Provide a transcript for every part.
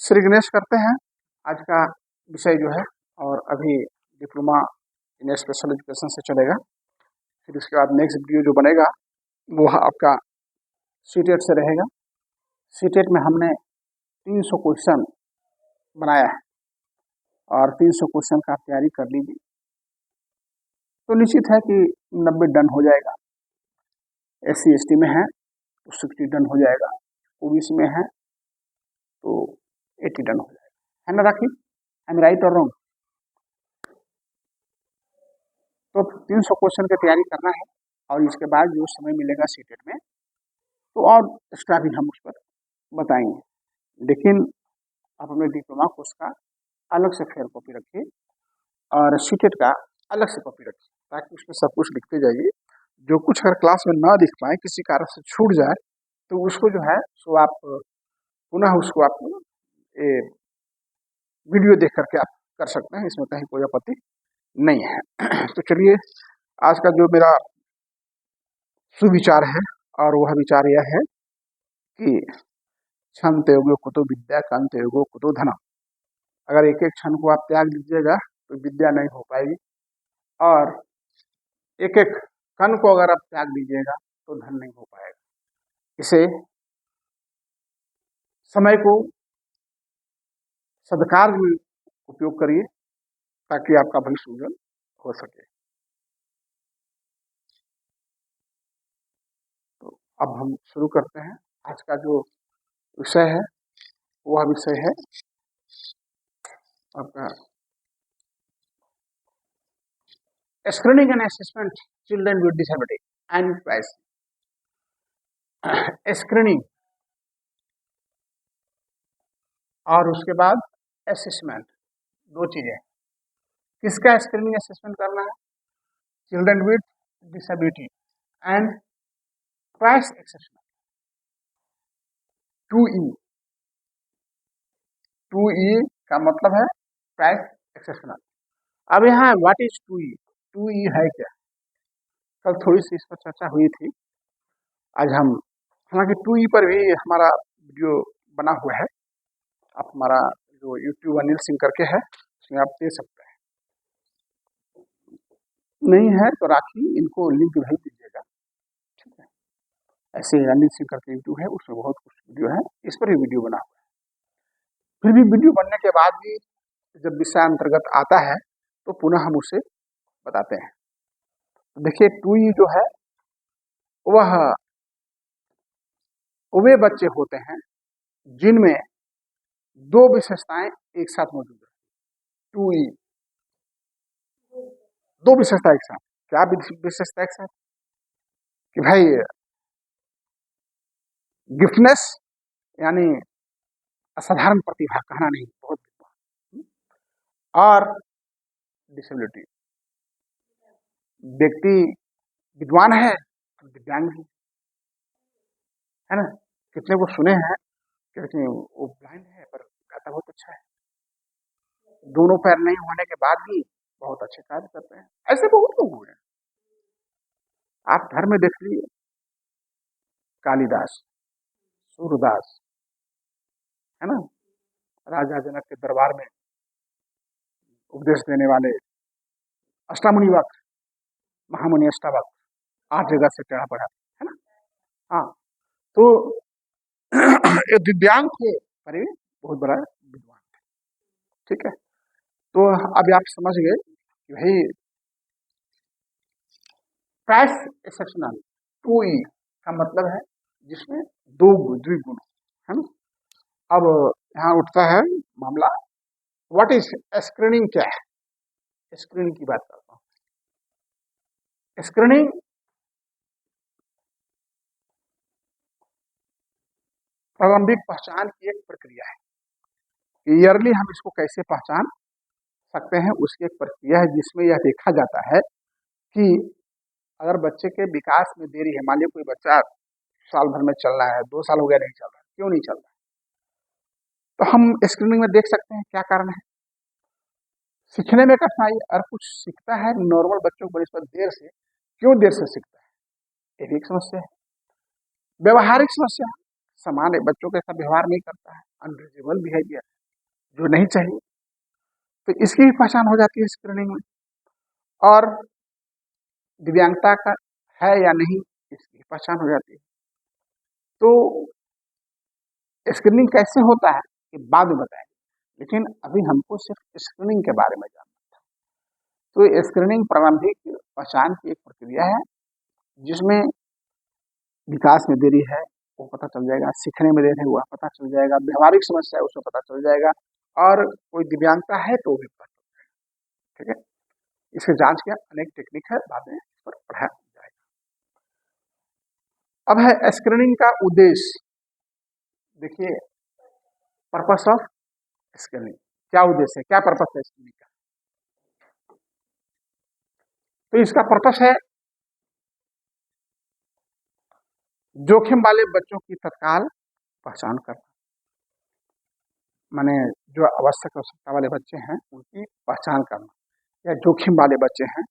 श्री गणेश करते हैं आज का विषय जो है। और अभी डिप्लोमा इन स्पेशल एजुकेशन से चलेगा। फिर उसके बाद नेक्स्ट वीडियो जो बनेगा वो आपका सीटेट से रहेगा। सीटेट में हमने 300 क्वेश्चन बनाया है और 300 क्वेश्चन का तैयारी कर लीजिए तो निश्चित है कि 90 डन हो जाएगा। SC ST में है तो 60 डन हो जाएगा, OBC में है तो 80 डन हो जाएगा, है ना राखी? आई एम राइट और रॉन्ग? तो 300 क्वेश्चन की तैयारी करना है और इसके बाद जो समय मिलेगा सीटेट में तो और एक्स्ट्रा भी हम उस पर बताएंगे। लेकिन आप अपने डिप्लोमा कोर्स का अलग से फेयर कॉपी रखिए और सीटेट का अलग से कॉपी रखिए ताकि उसमें सब कुछ लिखते जाइए। जो कुछ अगर क्लास में ना लिख पाए, किसी कारण से छूट जाए तो उसको जो है सो आप पुनः उसको आप वीडियो देख करके आप कर सकते हैं, इसमें कहीं कोई आपत्ति नहीं है। तो चलिए आज का जो मेरा सुविचार है और वह विचार यह है कि क्षणते योगो कुतो विद्या कांते योगो कुतो धनम। अगर एक एक क्षण को आप त्याग दीजिएगा तो विद्या नहीं हो पाएगी और एक एक कण को अगर आप त्याग दीजिएगा तो धन नहीं हो पाएगा। इसे समय को सदकार्य में उपयोग करिए ताकि आपका भविष्य उज्जवल हो सके। तो अब हम शुरू करते हैं। आज का जो विषय है वह विषय है आपका screening and assessment children with disability and price. Screening और उसके बाद असेसमेंट, दो चीजें। किसका स्क्रीनिंग असेसमेंट करना है? Children with disability and price assessment. 2E का मतलब है प्राइस असेसमेंट। अब यहाँ व्हाट इज 2E? 2E है क्या? कल थोड़ी सी इस पर चर्चा हुई थी। आज हम हालांकि 2E पर भी हमारा वीडियो बना हुआ है, आप हमारा जो यूट्यूब अनिल सिंह करके है उसमें आप दे सकते हैं। नहीं है तो राखी इनको लिंक भेज दीजिएगा, ठीक है? ऐसे अनिल सिंह करके यूट्यूब है, उसमें बहुत कुछ वीडियो है, इस पर भी वीडियो बना हुआ है। फिर भी वीडियो बनने के बाद भी जब विषय अंतर्गत आता है तो पुनः हम उसे बताते हैं। देखिए 2E जो है वह वे बच्चे होते हैं जिनमें दो विशेषताएं एक साथ मौजूद है। 2E, दो विशेषता एक साथ। क्या विशेषता एक साथ? कि भाई गिफ्टनेस यानी असाधारण प्रतिभा, कहना नहीं बहुत विद्वान, और डिसेबिलिटी, व्यक्ति विद्वान है और दिव्यांग भी है ना। कितने को सुने हैं कि वो ब्लाइंड है पर गाता बहुत अच्छा है, दोनों पैर नहीं होने के बाद भी बहुत अच्छे कार्य करते हैं। ऐसे बहुत लोग हुए हैं, आप घर में देख लीजिए। कालिदास, सूरदास, है ना, राजा जनक के दरबार में उपदेश देने वाले अष्टामुनि वक्त, महामुनि अष्टावक्र, 8 जगह से टेढ़ा पड़ा, है ना। हाँ, तो ये दिव्यांग थे पर ये बहुत बड़ा विद्वान थे, ठीक है। तो अब आप समझ गए कि भाई प्राइस एक्सेप्शनल 2E का मतलब है जिसमें दो द्विगुण, है ना। अब यहाँ उठता है मामला, व्हाट इज स्क्रीनिंग? क्या है स्क्रीनिंग की बात करता हूँ। स्क्रीनिंग प्रारंभिक पहचान की एक प्रक्रिया है। ईयरली हम इसको कैसे पहचान सकते हैं उसकी एक प्रक्रिया है जिसमें यह देखा जाता है कि अगर बच्चे के विकास में देरी है, मान लीजिए कोई बच्चा साल भर में चलना है, 2 साल हो गया नहीं चल रहा, क्यों नहीं चल रहा, तो हम स्क्रीनिंग में देख सकते हैं क्या कारण है। सीखने में कठिनाई, और कुछ सीखता है नॉर्मल बच्चों को बड़ी देर से, क्यों देर से सीखता है, एक समस्या है। व्यवहारिक समस्या, सामान्य बच्चों के साथ व्यवहार नहीं करता है, अनरीजनेबल बिहेवियर जो नहीं चाहिए, तो इसकी भी पहचान हो जाती है स्क्रीनिंग में। और दिव्यांगता का है या नहीं, इसकी भी पहचान हो जाती है। तो स्क्रीनिंग कैसे होता है ये बाद में बताएंगे, लेकिन अभी हमको सिर्फ स्क्रीनिंग के बारे में जानना। तो स्क्रीनिंग प्रारंभिक पहचान की एक प्रक्रिया है जिसमें विकास में देरी है वो पता चल जाएगा, सीखने में देरी है वह पता चल जाएगा, व्यवहारिक समस्या है उसमें पता चल जाएगा, और कोई दिव्यांगता है तो भी पता चल जाएगा। ठीक है, इसके जांच के अनेक टेक्निक है, बाद में इस पर पढ़ा जाएगा। अब है स्क्रीनिंग का उद्देश्य। देखिए, पर्पस ऑफ स्क्रीनिंग, क्या उद्देश्य है, क्या पर्पस है स्क्रीनिंग का? तो इसका पर्पस है जोखिम वाले बच्चों की तत्काल पहचान करना, माने जो आवश्यकता वाले बच्चे हैं उनकी पहचान करना, या जोखिम वाले बच्चे हैं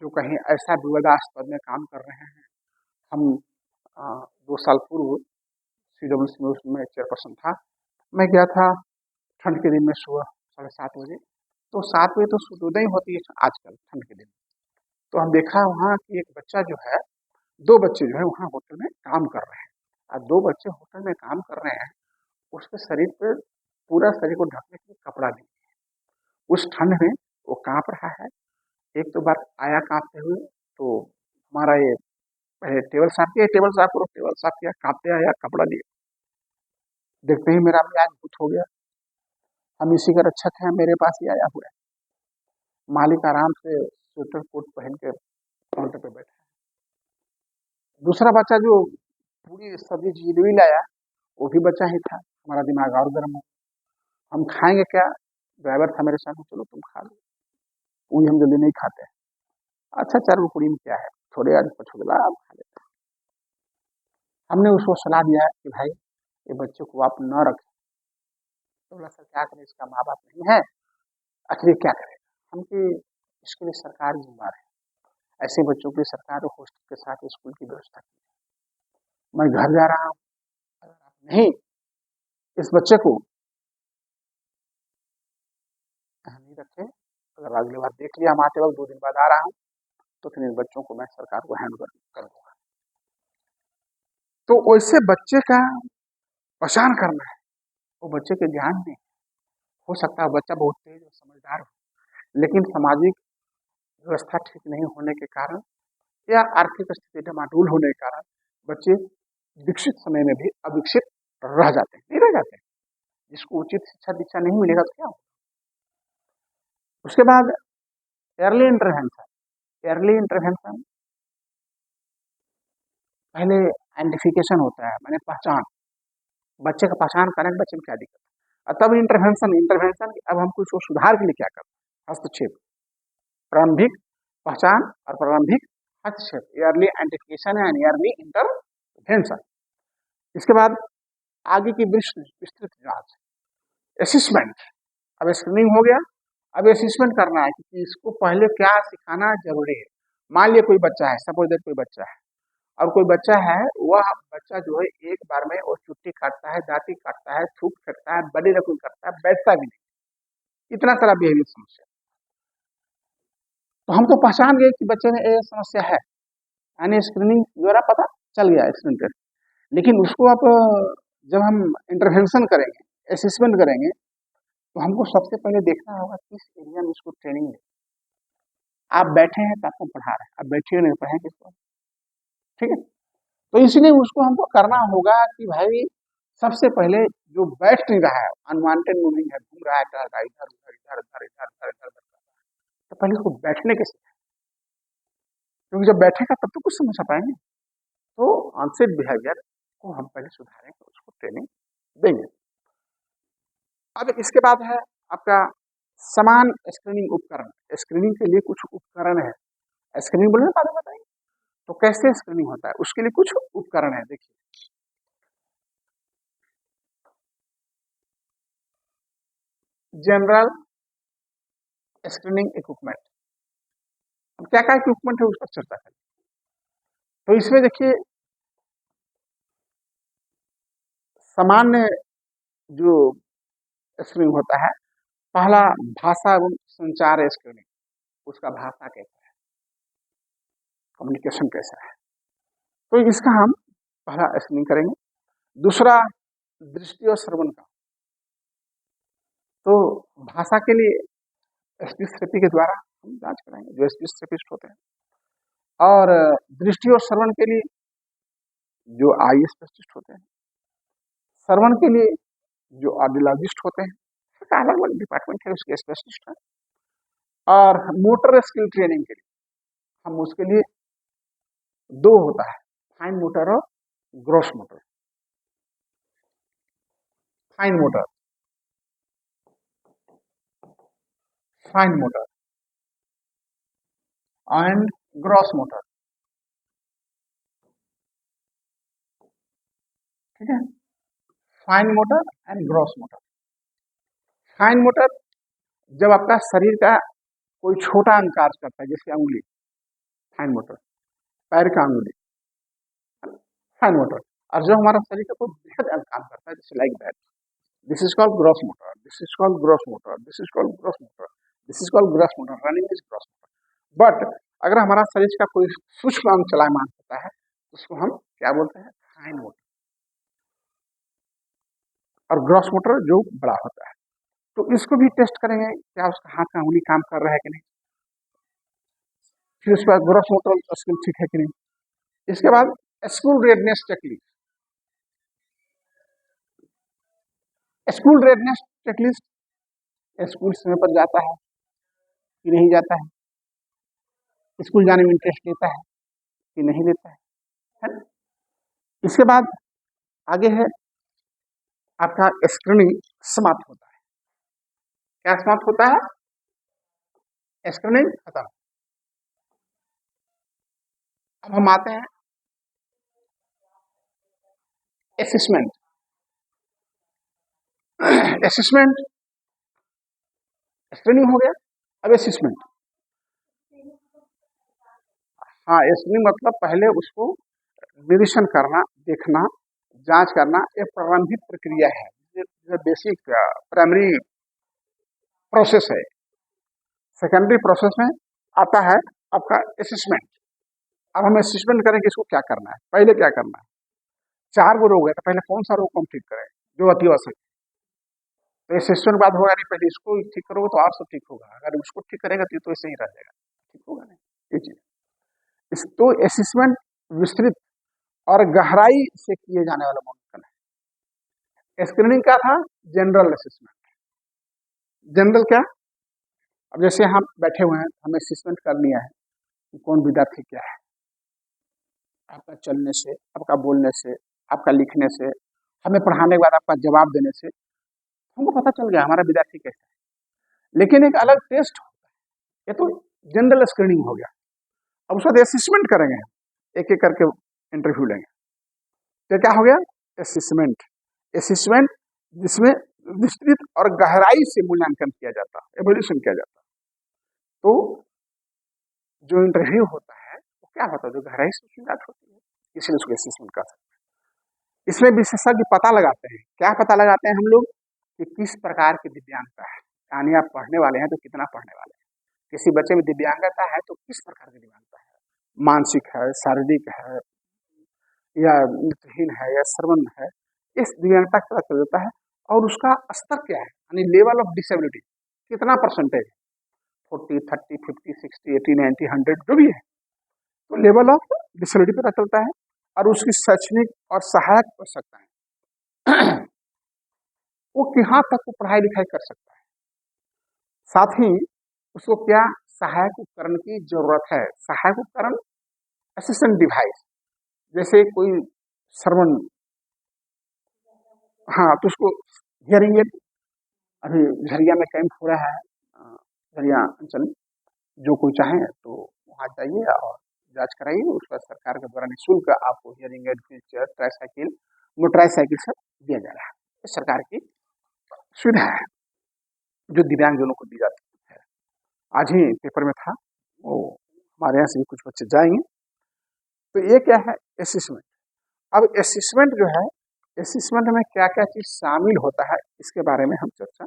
जो कहीं ऐसा विवादास्पद में काम कर रहे हैं। हम 2 साल पूर्व CWC में उसमें चेयरपर्सन था, मैं गया था ठंड के दिन में सुबह 7:30 बजे, तो 7 बजे तो सूर्योदय होती है आजकल ठंड के दिन। तो हम देखा वहाँ कि एक बच्चा जो है, 2 बच्चे जो है वहाँ होटल में काम कर रहे हैं, और 2 बच्चे होटल में काम कर रहे हैं, उसके शरीर पे पूरा शरीर को ढकने के लिए कपड़ा नहीं है, उस ठंड में वो कांप रहा है। एक तो बार आया कांपते हुए, तो हमारा ये पहले टेबल साफ किया, टेबल साफ करो, टेबल साफ किया, कांपते आया कपड़ा दिया, देखते ही मेरा मिजाज बुत हो गया। हम इसी का रक्षक हैं, मेरे पास ही आया हुआ है। मालिक आराम से स्वेटर कोट पहन के काउंटर पे बैठा है। दूसरा बच्चा जो पूरी सब्जी जिलवी लाया, वो भी बच्चा ही था। हमारा दिमाग और गर्म हो, हम खाएंगे क्या? ड्राइवर था मेरे साथ, चलो तुम खा लो, पूरी हम जल्दी नहीं खाते हैं। अच्छा चल, वो पूरी में क्या है, थोड़े आज पछोला आप खा लेते हैं। हमने उसको सलाह दिया कि भाई ये बच्चे को आप न रखें। तो बोला सर क्या करें, इसका माँ बाप नहीं है, आखिर क्या करेगा? हम कि इसके लिए सरकार जिम्मेदार है, ऐसे बच्चों के लिए सरकार हॉस्टल के साथ स्कूल की व्यवस्था की है। मैं घर जा रहा हूँ, अगर आप नहीं इस बच्चे को नहीं रखे, अगर अगली बार देख लिया हम आते वक्त 2 दिन बाद आ रहा हूँ, तो फिर इन बच्चों को मैं सरकार को हैंड ओवर कर दूंगा। तो वैसे बच्चे का पहचान करना है, वो बच्चे के ज्ञान में हो सकता है बच्चा बहुत तेज और समझदार हो, लेकिन सामाजिक व्यवस्था ठीक नहीं होने के कारण या आर्थिक स्थिति डमाडोल होने के कारण बच्चे विकसित समय में भी अविकसित रह जाते हैं, नहीं रह जाते हैं। जिसको उचित शिक्षा दीक्षा नहीं मिलेगा तो क्या होगा? उसके बाद अर्ली इंटरवेंशन। अर्ली इंटरवेंशन पहले आइडेंटिफिकेशन होता है, मैंने पहचान, बच्चे का पहचान करें बच्चे में क्या दिक्कत है, और तब इंटरवेंशन। इंटरवेंशन अब हमको इसको सुधार के लिए क्या करना है? हस्तक्षेप। प्रारंभिक पहचान और प्रारंभिक हस्तक्षेप, early identification and early intervention. इसके बाद आगे की विस्तृत जांच, असेसमेंट। अब स्क्रीनिंग हो गया, अब असेसमेंट करना है कि इसको पहले क्या सिखाना जरूरी है। मान लिया कोई बच्चा है, सपोज दैट कोई बच्चा है, और कोई बच्चा है, वह बच्चा जो है एक बार में वो चुट्टी काटता है, दांती काटता है, थूक फेंकता है, बड़ी रकम करता है, बैठता भी नहीं, इतना सारा बिहेवियर समस्या। तो हम तो पहचान गए कि बच्चे में ये समस्या है, यानी स्क्रीनिंग द्वारा पता चल गया स्क्रीनिंग कर। लेकिन उसको आप जब हम इंटरवेंशन करेंगे, असेसमेंट करेंगे, तो हमको सबसे पहले देखना होगा किस एरिया में इसको ट्रेनिंग है। आप बैठे हैं तो आपको पढ़ा रहे हैं, आप बैठे हुए नहीं पढ़े किसको? ठीक है, तो इसलिए उसको हमको करना होगा कि भाई सबसे पहले जो बैठ नहीं रहा है, अनवांटेड मूविंग है, घूम रहा है इधर उधर इधर इधर इधर इधर इधर, तो पहले उसको बैठने के सिखाएं, क्योंकि जब बैठेगा तब तो कुछ समझ पाएंगे। तो अनसेफ बिहेवियर को हम पहले सुधारेंगे, उसको ट्रेनिंग देंगे। अब इसके बाद है आपका समान स्क्रीनिंग उपकरण। स्क्रीनिंग के लिए कुछ उपकरण है, स्क्रीनिंग बोलने बाद में बताएंगे। तो कैसे स्क्रीनिंग होता है उसके लिए कुछ उपकरण है। देखिए, जनरल स्क्रीनिंग इक्विपमेंट। अब क्या क्या इक्विपमेंट है उस पर चर्चा करें। तो इसमें देखिए, सामान्य जो स्क्रीनिंग होता है, पहला भाषा एवं संचार स्क्रीनिंग, उसका भाषा कैसा है, कम्युनिकेशन कैसा है, तो इसका हम पहला स्क्रीनिंग करेंगे। दूसरा दृष्टि और श्रवण का, तो भाषा के लिए स्पीच थेरेपी के द्वारा हम जांच कराएंगे जो स्पीच थेरेपिस्ट होते हैं, और दृष्टि और श्रवण के लिए जो आई स्पेशलिस्ट होते हैं, श्रवण के लिए जो ऑडियोलॉजिस्ट होते हैं, उसका अलग अलग डिपार्टमेंट है, उसके स्पेशलिस्ट हैं। और मोटर स्किल ट्रेनिंग के लिए हम उसके लिए दो होता है, फाइन मोटर और gross motor. Fine motor, fine motor and gross motor, ठीक है, fine motor and gross motor. Fine motor जब आपका शरीर का कोई छोटा अंग कार्य करता है, जैसे अंगुली, फाइन मोटर, पैर का अंगुली, फाइन मोटर। और जो हमारा शरीर का कोई बृहद अंग काम करता है, जैसे like that, this is called gross motor, this is called gross motor, this is called gross motor, this is called gross motor, running is gross motor. But अगर हमारा शरीर का कोई सूक्ष्म अंग चलायमान होता है, उसको हम क्या बोलते हैं, फाइन मोटर, और ग्रॉस मोटर जो बड़ा होता है। तो इसको भी टेस्ट करेंगे, क्या उसका हाथ का उंगली काम कर रहा है कि नहीं, फिर उसके बाद ग्रॉस मोटर स्किल ठीक है कि नहीं। इसके बाद school redness checklist, school redness checklist, school समय पर जाता है कि नहीं जाता है, स्कूल जाने में इंटरेस्ट लेता है कि नहीं लेता है ना। इसके बाद आगे है आपका स्क्रीनिंग समाप्त होता है। क्या समाप्त होता है, स्क्रीनिंग खत्म। अब हम आते हैं असेसमेंट। असेसमेंट, स्क्रीनिंग हो गया, अब असेसमेंट। हाँ, स्क्रीनिंग मतलब पहले उसको निरीक्षण करना, देखना, जांच करना, एक प्रारंभिक प्रक्रिया है, बेसिक प्राइमरी प्रोसेस है। सेकेंडरी प्रोसेस में आता है आपका असेसमेंट। अब हम असेसमेंट करें कि इसको क्या करना है, पहले क्या करना है। 4 गो रोग है, तो पहले कौन सा रोग को हम ठीक करें जो अति आवश्यक है, तो असेसमेंट बाद होगा नहीं, पहले इसको ठीक करोगे तो और सब ठीक होगा, अगर उसको ठीक करेगा तो ऐसे ही रह जाएगा, ठीक होगा नहीं, ये चीज। तो असेसमेंट विस्तृत और गहराई से किए जाने वाला मूल्यांकन है। स्क्रीनिंग क्या था, जनरल असेसमेंट। जनरल क्या, अब जैसे हम बैठे हुए हैं, हमें असेसमेंट कर लिया है कि कौन विद्यार्थी क्या है, आपका चलने से, आपका बोलने से, आपका लिखने से, हमें पढ़ाने के बाद आपका जवाब देने से हमको पता चल गया हमारा विद्यार्थी कैसा है। लेकिन एक अलग टेस्ट होता है, ये तो जनरल स्क्रीनिंग हो गया। अब उसके बाद असेसमेंट करेंगे, एक एक करके इंटरव्यू लेंगे, तो क्या हो गया, असेसमेंट। असेसमेंट जिसमें विस्तृत और गहराई से मूल्यांकन किया जाता है, एवोल्यूशन किया जाता है। तो जो इंटरव्यू होता है वो क्या होता है, जो गहराई से उसकी जांच होती है, इसलिए उसको असेसमेंट कर सकते हैं। इसमें विशेषज्ञ पता लगाते हैं, क्या पता लगाते हैं हम लोग, कि किस प्रकार की दिव्यांगता है, यानी आप पढ़ने वाले हैं तो कितना पढ़ने वाले हैं, किसी बच्चे में दिव्यांगता है तो किस प्रकार की दिव्यांगता है, मानसिक है, शारीरिक है, या नेत्रहीन है, या श्रवण है, इस दिव्यांगता का पता चल जाता है। और उसका स्तर क्या है, यानी लेवल ऑफ डिसेबिलिटी कितना परसेंटेज, 40, 30, 50, 60, 80, 90, 100 जो भी है, तो लेवल ऑफ डिसेबिलिटी पता चलता है। और उसकी शैक्षणिक और सहायक कर सकता है वो कहाँ तक वो पढ़ाई लिखाई कर सकता है, साथ ही उसको क्या सहायक उपकरण की जरूरत है। सहायक उपकरण, असिस्टेंट डिवाइस, जैसे कोई श्रवण, हाँ, तो उसको हियरिंग एड, अभी झरिया में कैंप हो रहा है, झरिया अंचल, जो कोई चाहे तो वहाँ जाइए और जांच कराइए, उसका सरकार के द्वारा निःशुल्क आपको hearing aid, wheel chair, tricycle, motorcycle सब दिया जा रहा है। ये सरकार की सुविधा है जो दिव्यांगजनों को दी जाती है। आज ही पेपर में था, वो हमारे यहाँ से भी कुछ बच्चे जाएंगे। तो ये क्या है, असेसमेंट। अब असेसमेंट जो है, असेसमेंट में क्या क्या चीज शामिल होता है इसके बारे में हम चर्चा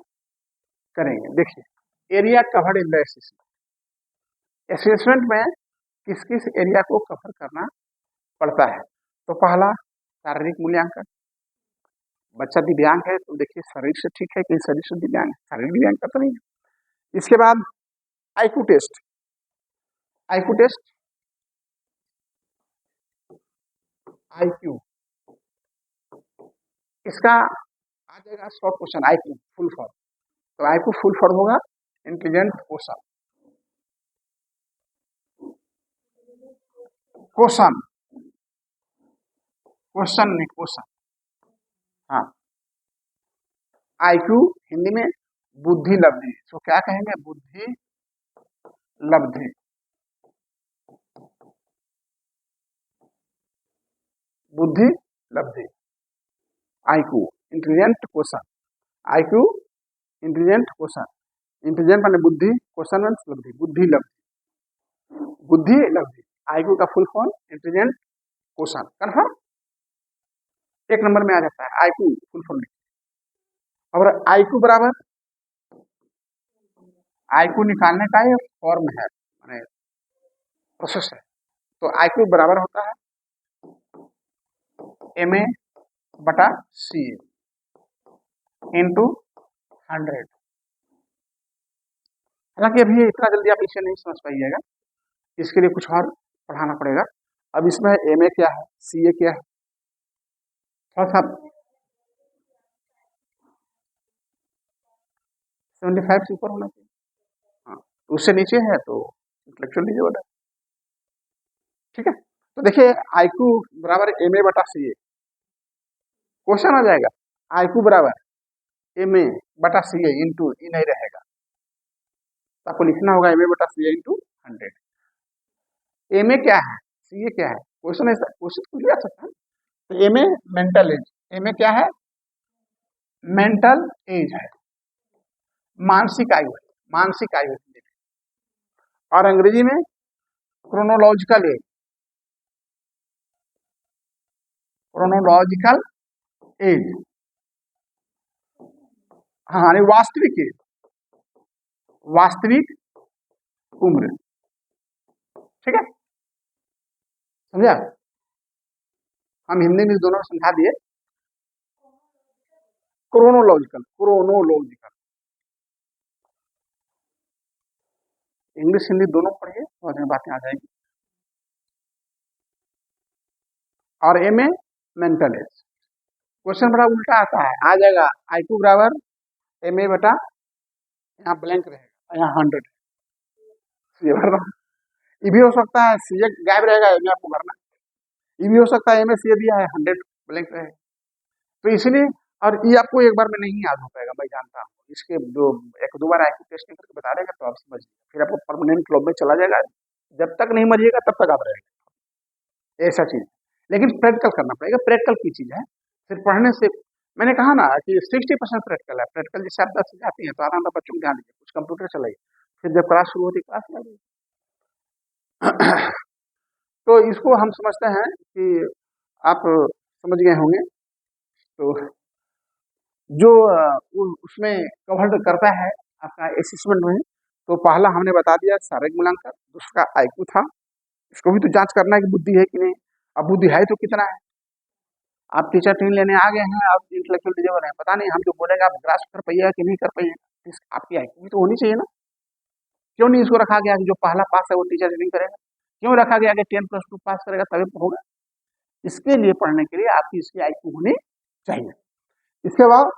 करेंगे। देखिए, area covered in the assessment. Assessment में किस किस एरिया को कवर करना पड़ता है? तो पहला, शारीरिक मूल्यांकन। बच्चा दिव्यांग है तो देखिए शरीर से ठीक है कि शरीर से दिव्यांग है, शारीरिक दिव्यांग का तो नहीं है। इसके बाद IQ test. IQ test, IQ, इसका आ जाएगा short question IQ full form. तो आईक्यू फुल फॉर्म होगा इंटेलिजेंट क्वेश्चन। क्वेश्चन, क्वेश्चन नहीं क्वेश्चन, हाँ। आईक्यू हिंदी में बुद्धि लब्धि, तो क्या कहेंगे? बुद्धि लब्धि। बुद्धि लब्धि, IQ intelligent question. IQ intelligent question, intelligent माने बुद्धि, क्वेश्चन मीन्स लब्धि, बुद्धि लब्धि, बुद्धि लब्धि। आईक्यू का full form intelligent question, confirm? एक नंबर में आ जाता है आईक्यू फुल फॉर्म। और आईक्यू बराबर, आईक्यू निकालने का ये फॉर्म है, माने प्रोसेस है। तो आईक्यू बराबर होता है MA बटा CA इंटू 100। हालांकि अभी इतना जल्दी आप इसे नहीं समझ पाइएगा, इसके लिए कुछ और पढ़ाना पड़ेगा। अब इसमें MA क्या है, CA क्या है, थोड़ा सा 75 से ऊपर होना चाहिए। हाँ, तो उससे नीचे है तो इंटेलेक्चुअल डिसऑर्डर, ठीक है। तो देखिए आईक्यू बराबर MA बटा CA, क्वेश्चन आ जाएगा आईक्यू बराबर MA बटा CA इंटू, ई नहीं रहेगा तो आपको लिखना होगा MA बटा CA इंटू 100। MA क्या है, CA क्या है, क्वेश्चन ऐसा क्वेश्चन पूछ लिया सकता है। तो MA मेंटल एज, MA क्या है? मेंटल एज है, मानसिक आयु है, मानसिक आयु है। और अंग्रेजी में क्रोनोलॉजिकल एज, क्रोनोलॉजिकल एज, हाँ वास्तविक एज, वास्तविक उम्र, ठीक है, समझा? हम हिंदी में दोनों समझा दिए। क्रोनोलॉजिकल, क्रोनोलॉजिकल, इंग्लिश हिंदी दोनों पढ़िए समझ में बातें आ जाएगी। और MA मेंटल एज, क्वेश्चन बड़ा उल्टा आता है, आ जाएगा आईक्यू बराबर MA बटा, यहाँ ब्लैंक रहेगा, यहाँ 100 ये भरना। ये भी हो सकता है CA गायब रहेगा, MA आपको भरना। ये भी हो सकता है MA CA दिया है 100 ब्लैंक रहेगा। तो इसलिए, और ये आपको एक बार में नहीं याद हो पाएगा, मैं जानता हूँ। इसके जो एक दो बार आईक्यू टेस्ट करके बता देगा तो आप समझ, फिर आपको परमानेंट क्लब में चला जाएगा, जब तक नहीं मरिएगा तब तक आप रहेगा, ऐसा चीज। लेकिन प्रैक्टिकल करना पड़ेगा, प्रैक्टिकल की चीज है, फिर पढ़ने से। मैंने कहा ना कि 60% प्रैक्टिकल है। प्रैक्टिकल जैसे आप 10 से जाती हैं तो आधा आधा बच्चों को ध्यान दीजिए, कुछ कंप्यूटर चलाइए, फिर जब क्लास शुरू होती क्लास लगी। तो इसको हम समझते हैं कि आप समझ गए होंगे। तो जो उसमें कवर करता है आपका असेसमेंट में, तो पहला हमने बता दिया शारीरिक मूल्यांकन, दूसरा आईक्यू था, इसको भी तो जांच करना है कि बुद्धि है कि नहीं। अब बुद्धि है तो कितना है? आप टीचर ट्रेनिंग लेने आ गए हैं, आप इंटेलेक्चुअल डिजेबल हैं, पता नहीं हम जो बोलेगा आप ग्रास्प कर पाइएगा कि नहीं कर पाइएगा। आपकी आईक्यू भी तो होनी चाहिए ना। क्यों नहीं इसको रखा गया कि जो पहला पास है वो टीचर ट्रेनिंग करेगा? क्यों रखा गया कि 10+2 पास करेगा तभी होगा? इसके लिए, पढ़ने के लिए आपकी इसकी आईक्यू होनी चाहिए। इसके बाद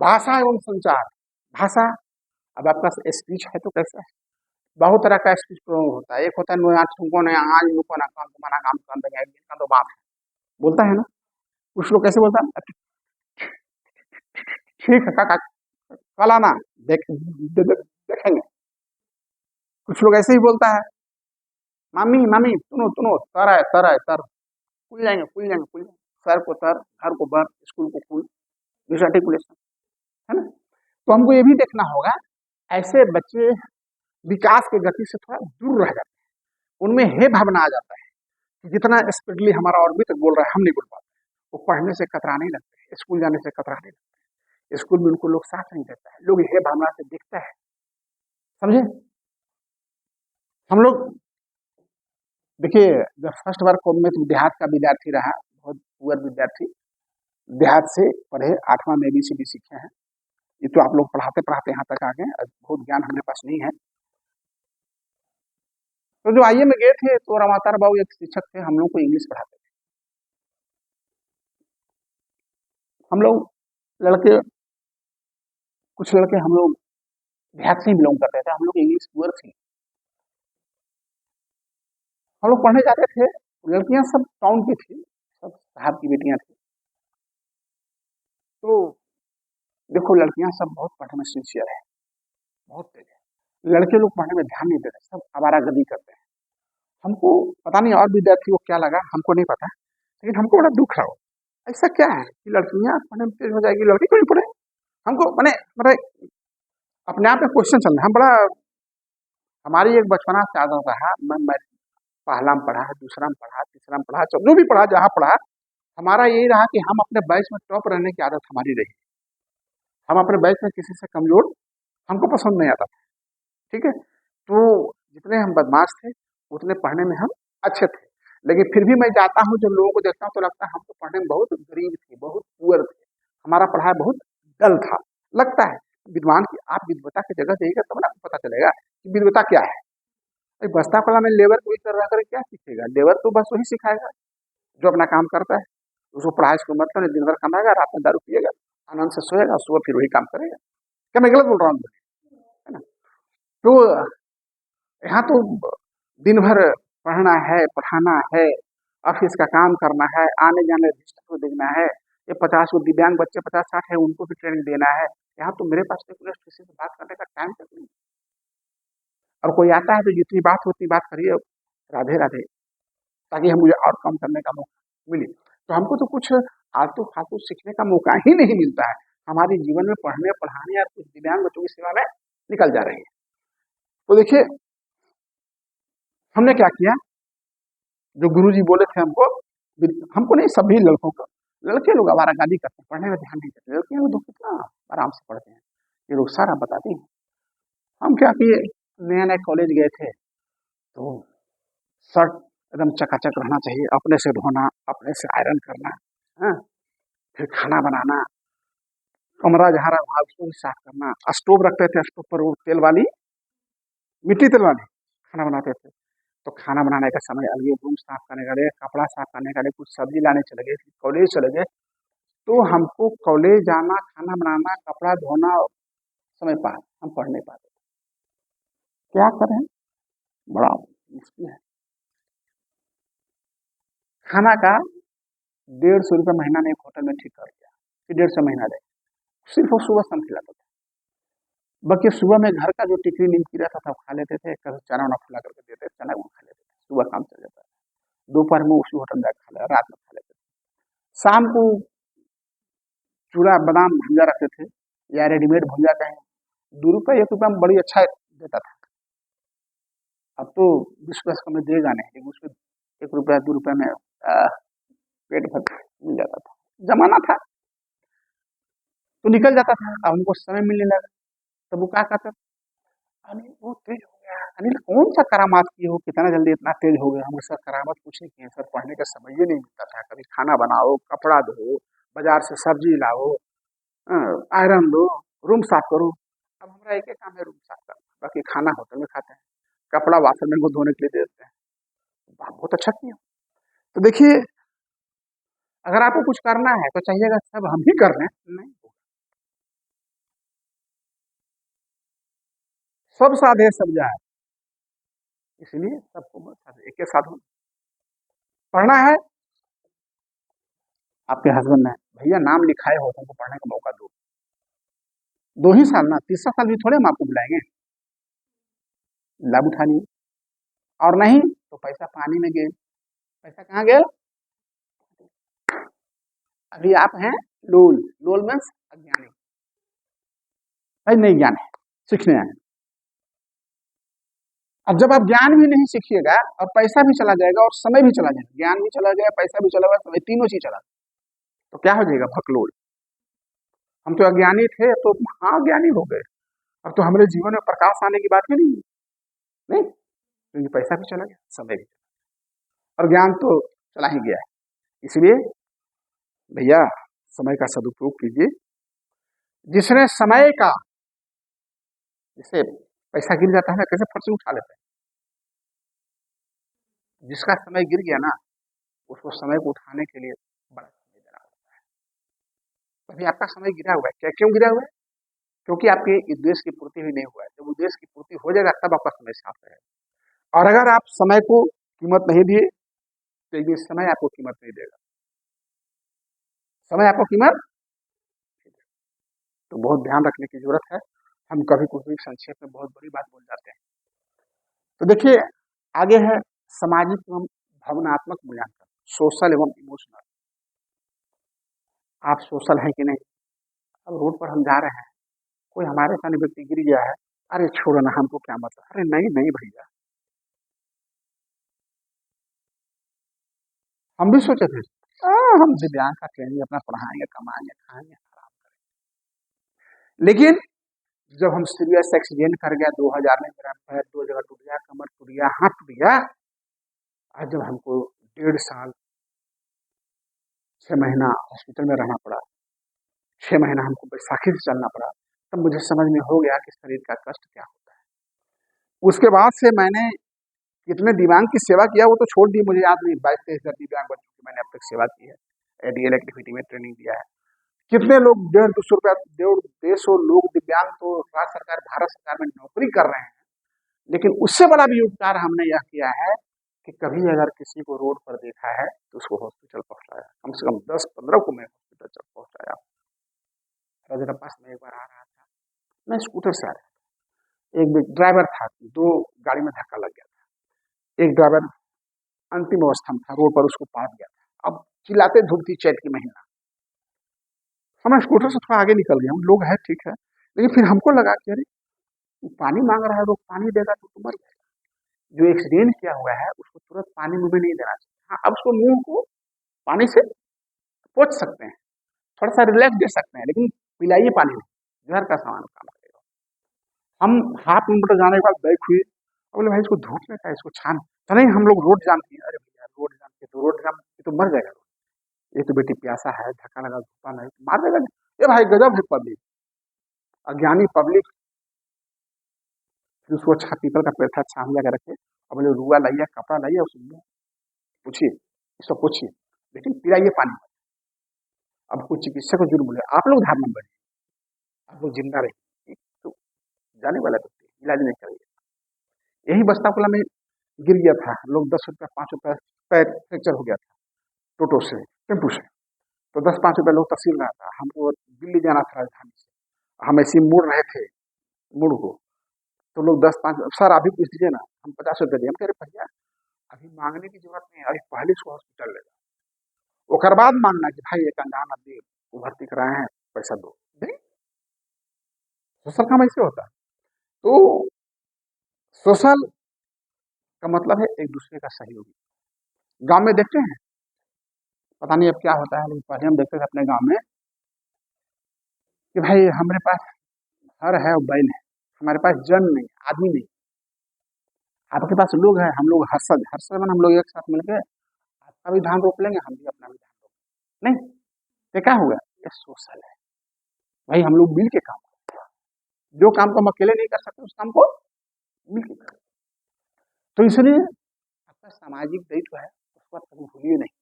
भाषा एवं संचार। भाषा, अब आपका स्पीच है तो कैसा है? बहुत तरह का स्पीच होता है। एक होता है तो बात बोलता है ना, कुछ लोग कैसे बोलता है, ठीक है काका कल आना, देखेंगे। कुछ लोग ऐसे ही बोलता है, मामी मामी सुनो सुनो, सर है सर है सर, खुल जाएंगे खुल जाएंगे खुल जाएंगे, सर को सर, घर को बर, स्कूल को खुल, आर्टिकुलेशन है ना। तो हमको ये भी देखना होगा, ऐसे बच्चे विकास की गति से थोड़ा दूर रह जाते हैं, उनमें हे भावना आ जाता है कि जितना स्पीडली हमारा और भी तक बोल रहा है हम नहीं बोल पाते, वो पढ़ने से कतराने लगते हैं। स्कूल जाने से कतराने लगते हैं, स्कूल में उनको लोग साथ नहीं देता है, लोग ये भावना से दिखता है, समझे। हम लोग देखिए, जब फर्स्ट बार कॉम में तो देहात का विद्यार्थी रहा, बहुत पुअर विद्यार्थी, देहात से पढ़े, 8वां में ABCD सीखे हैं। ये तो आप लोग पढ़ाते पढ़ाते यहाँ तक आ गए, बहुत ज्ञान हमारे पास नहीं है। तो जो IE में गए थे तो रमातार बाबू एक शिक्षक थे, हम लोग को इंग्लिश पढ़ाते थे। हम लोग लड़के, कुछ लड़के हम लोग देहात से ही बिलोंग करते थे, हम लोग इंग्लिश पुअर थी। हम लोग पढ़ने जाते थे, लड़कियां सब टाउन की थी, सब साहब की बेटियां थी। तो देखो लड़कियां सब बहुत पढ़ने में सिंसियर है, बहुत तेज है, लड़के लोग पढ़ने में ध्यान नहीं देते, सब आवारागर्दी करते हैं। हमको पता नहीं और विद्यार्थी को क्या लगा, हमको नहीं पता, लेकिन हमको बड़ा दुख रहा। ऐसा क्या है कि लड़कियां पढ़ने में तेज हो जाएगी, लड़के क्यों नहीं पढ़े। हमको मैंने अपने आप में क्वेश्चन चल रहा है। हम बड़ा, हमारी एक बचपना से आदत रहा, मैं पहला में पढ़ा, दूसरा में पढ़ा, तीसरा में पढ़ा, जो भी पढ़ा, जहाँ पढ़ा, हमारा यही रहा कि हम अपने बैच में टॉप रहने की आदत हमारी रही। हम अपने बैच में किसी से कमजोर हमको पसंद नहीं आता था, ठीक है। तो जितने हम बदमाश थे उतने पढ़ने में हम अच्छे थे, लेकिन फिर भी मैं जाता हूँ, जब लोगों को देखता हूँ तो लगता है हम तो पढ़ने में बहुत गरीब थे, बहुत पुअर थे, हमारा पढ़ाई बहुत डल था। लगता है विद्वान की, आप विद्वता की जगह जाइएगा तब ना पता चलेगा कि विद्वता क्या है। बस्ता कला में लेबर कोई कर रहा करे क्या सीखेगा, लेबर तो बस वही सिखाएगा जो अपना काम करता है, उसको पढ़ाई से मतलब नहीं, दिन भर कमाएगा, रात में दारू पिएगा, आनंद से सोएगा, सुबह फिर वही काम करेगा। क्या मैं गलत बोल रहा हूँ, है ना। तो यहाँ तो दिन भर पढ़ना है, पढ़ाना है, ऑफिस का काम करना है, आने जाने रजिस्टर को देखना है, ये 50 को दिव्यांग बच्चे 50-60 है, उनको भी ट्रेनिंग देना है। यहाँ तो मेरे पास किसी से बात करने का टाइम तक नहीं, और कोई आता है तो जितनी बात होती बात करिए, राधे राधे, ताकि हम मुझे और काम करने का मौका मिले। तो हमको तो कुछ आलतू फालतू सीखने का मौका ही नहीं मिलता है, हमारे जीवन में पढ़ने पढ़ाने या कुछ दिव्यांग बच्चों की सेवा में निकल जा रही है। तो देखिए हमने क्या किया, जो गुरुजी बोले थे हमको नहीं, सभी लड़कों को, लड़के लोग आवारागर्दी करते हैं, पढ़ने में ध्यान नहीं देते, लड़कियां लोग कितना आराम से पढ़ते हैं, ये लोग सारा बताती हैं। हम क्या किए, नया नया कॉलेज गए थे, तो शर्ट एकदम चकाचक रहना चाहिए, अपने से धोना, अपने से आयरन करना, हाँ, फिर खाना बनाना, कमरा जहाँ रहा वहाँ उसको भी साफ करना, स्टोव रखते थे, स्टोव पर वो तेल वाली, मिट्टी तेल वाली खाना बनाते थे। तो खाना बनाने का समय अलग, रूम साफ करने का अलग, कपड़ा साफ करने का अलग, कुछ सब्जी लाने चले गए, कॉलेज चले गए, तो हमको कॉलेज जाना, खाना बनाना, कपड़ा धोना, समय पास, हम पढ़ नहीं पाते। क्या करें, बड़ा मुश्किल है। खाना का 150 रुपये महीना ने एक होटल में ठीक कर दिया कि 150 महीना दे, सिर्फ वो सुबह शाम खिलाता था, बाकी सुबह में घर का जो टिकरी निमकी रहता था खा लेते थे, कभी चना उना फुला करके देते, चना वो खा लेते थे, सुबह काम चल जाता था, दोपहर में उसी होटल में खा ले, रात में खा लेते थे, शाम को चूड़ा बादाम भुंजा रखते थे, या रेडीमेड भुंजा कहें, 2 रुपये 1 रुपया में बड़ी अच्छा देता था। अब तो 20 पैसे में देगा नहीं, लेकिन उसमें 1 रुपया 2 रुपये में पेट भर मिल जाता था, जमाना था तो निकल जाता था। अब हमको समय मिलने लगा, तब वो क्या कहता, अनिल बहुत तेज हो गया, अनिल कौन सा करामात किए हो, कितना जल्दी इतना तेज हो गया। हम सर करामात कुछ नहीं किए सर, पढ़ने का समय ही नहीं मिलता था, कभी खाना बनाओ, कपड़ा धो, बाजार से सब्जी लाओ, आयरन लो, रूम साफ करो। अब हमारा एक ही काम है, रूम साफ करना, बाकी खाना होटल में खाते हैं, कपड़ा वाशन में को धोने के लिए दे देते हैं। बहुत अच्छा किया। तो देखिए अगर आपको कुछ करना है तो चाहिएगा सब हम ही कर रहे हैं, नहीं सब साधे सब जाए, इसलिए सबको एक के साथ पढ़ना है। आपके हस्बैंड ने भैया नाम लिखाए हो, तुमको पढ़ने का मौका दो, 2 ही साल ना, तीसरा साल भी थोड़े हम आपको बुलाएंगे, लाभ उठा लिए, और नहीं तो पैसा पानी में गए। पैसा कहाँ गया, अभी आप हैं लोल, लोल में अज्ञानी, भाई नहीं ज्ञान है, सीखने आए। अब जब आप ज्ञान भी नहीं सीखिएगा और पैसा भी चला जाएगा और समय भी चला जाएगा, ज्ञान भी चला जाएगा, पैसा भी चला जाएगा, समय तीनों चीज चला, तो क्या हो जाएगा, भकलोल। हम तो अज्ञानी थे तो हाँ ज्ञानी हो गए, अब तो हमारे जीवन में प्रकाश आने की बात ही नहीं है। नहीं, क्योंकि पैसा भी चला गया, समय भी और ज्ञान तो चला ही गया है। इसलिए भैया समय का सदुपयोग कीजिए। जिसने समय का, जैसे पैसा गिर जाता है ना, कैसे फट से उठा लेते हैं, जिसका समय गिर गया ना उसको समय को उठाने के लिए बड़ा समय देना होता है। अभी आपका समय गिरा हुआ है, क्या क्यों गिरा हुआ है? क्योंकि आपके उद्देश्य की पूर्ति भी नहीं हुआ है। जब उद्देश्य की पूर्ति हो जाएगा तब आपका समय साफ रहेगा। और अगर आप समय को कीमत नहीं दिए तो ये समय आपको कीमत नहीं देगा। समय आपको कीमत, तो बहुत ध्यान रखने की जरूरत है। हम कभी कुछ भी संक्षेप में बहुत बड़ी बात बोल जाते हैं। तो देखिए आगे है सामाजिक एवं भावनात्मक मूल्यांकन, सोशल एवं इमोशनल। आप सोशल हैं कि नहीं? अब रोड पर हम जा रहे हैं, कोई हमारे सामने व्यक्ति गिर गया है, अरे छोड़ो ना, हमको क्या मतलब, अरे नहीं नहीं भैया, हम भी सोचे थे हम दिव्यांग का ट्रेनिंग अपना पढ़ाएंगे, कमाएंगे, खाएंगे, आराम करेंगे। लेकिन जब हम सीरियस एक्सीडेंट कर गया 2000 में, मेरा पैर 2 जगह टूट गया, कमर टूट गया, हाथ टूट गया, आज जब हमको 1.5 साल 6 महीना हॉस्पिटल में रहना पड़ा, 6 महीना हमको बैसाखी से चलना पड़ा, तब मुझे समझ में हो गया कि शरीर का कष्ट क्या होता है। उसके बाद से मैंने कितने दिव्यांग की सेवा किया वो तो छोड़ दी, मुझे याद नहीं, 22-23 दिव्यांग बच्चों की मैंने अब तक सेवा की है, एडीएल एक्टिविटी में ट्रेनिंग दिया है। कितने लोग 150-200 रुपया, 150 लोग दिव्यांग तो राज्य सरकार, भारत सरकार में नौकरी कर रहे हैं। लेकिन उससे बड़ा भी उपकार हमने यह किया है कि कभी अगर किसी को रोड पर देखा है तो उसको हॉस्पिटल पहुंचाया, कम से कम 10-15 को मैं हॉस्पिटल तक पहुंचाया। रजरप्पा से मैं एक बार आ रहा था, मैं स्कूटर से आ रहा था, एक ड्राइवर था, 2 गाड़ी में धक्का लग गया था, एक ड्राइवर अंतिम अवस्था में था, रोड पर उसको पास गया था। अब चिल्लाते धूप थी, चैत की महीना, मैं स्कूटर से थोड़ा आगे निकल गया हूँ, लोग है ठीक है, लेकिन फिर हमको लगा कि अरे पानी मांग रहा है, लोग पानी देगा तो मर जाएगा। जो एक्सीडेंट किया हुआ है उसको तुरंत पानी मुंह में नहीं देना चाहिए। हाँ, अब उसको मुंह को पानी से पोंछ सकते हैं, थोड़ा सा रिलैक्स दे सकते हैं, लेकिन पिलाइए पानी नहीं, जहर का सामान काम करेगा। हम हाफ किलोमीटर जाने के बाद बैक हुए, बोले भाई इसको धूप में का, इसको छान, तो नहीं हम लोग रोड जाम किए। अरे भैया रोड जाम किए तो रोड जाम ये तो मर जाएगा, ये तो बेटी प्यासा है, धक्का लगा, धूपा नहीं मार देगा। ये भाई गजब है पब्लिक, अज्ञानी पब्लिक। फिर उसको पीपल का पेड़ था, छान लगा रखे, अब बोले रुआ लाइए, कपड़ा लाइए, उसको पूछिए, इसको पूछिए, लेकिन पिलाइए पानी। अब कोई चिकित्सक को जुर्म बोले, आप लोग धारणा बने, आप लोग जिंदा रहे, तो जाने वाला व्यक्ति इलाज नहीं करेंगे। यही बस्तापुला में गिर गया था, लोग 10 रुपया 5 रुपया, पैर फ्रैक्चर हो गया था टोटो से, टेम्पू से, तो 10-5 रुपया लोग तहसील रहा था, हमको दिल्ली जाना था राजधानी से, हम ऐसे मुड़ रहे थे, मुड़ को, तो लोग 10-5, सर अभी पूछ दीजिए ना, हम 50 रुपया दिए, हम कह रहे भैया अभी मांगने की जरूरत नहीं है, अभी पहले इसको हॉस्पिटल ले जाओ, ओकर बाद मांगना कि भाई एक अनजान आदमी को भर्ती कराए हैं, पैसा दो। नहीं, सोशल काम ऐसे होता है। तो सोशल का मतलब है एक दूसरे का सहयोगी। गांव में देखते हैं, पता नहीं अब क्या होता है, लेकिन पहले हम देखते थे अपने गांव में कि भाई हमारे पास हर है और बैल है, हमारे पास जन नहीं, आदमी नहीं, आपके पास लोग हैं, हम लोग हर्षद हर्षद हम लोग एक साथ मिलकर आपका भी धान रोप लेंगे, हम भी अपना भी धान रोप लेंगे। नहीं, ये क्या हुआ, ये सोशल है। भाई हम लोग मिल के काम करते हैं, जो काम को हम अकेले नहीं कर सकते उस काम को मिल के करें। तो इसलिए आपका सामाजिक दायित्व है, उसको आप कभी भूलिए नहीं।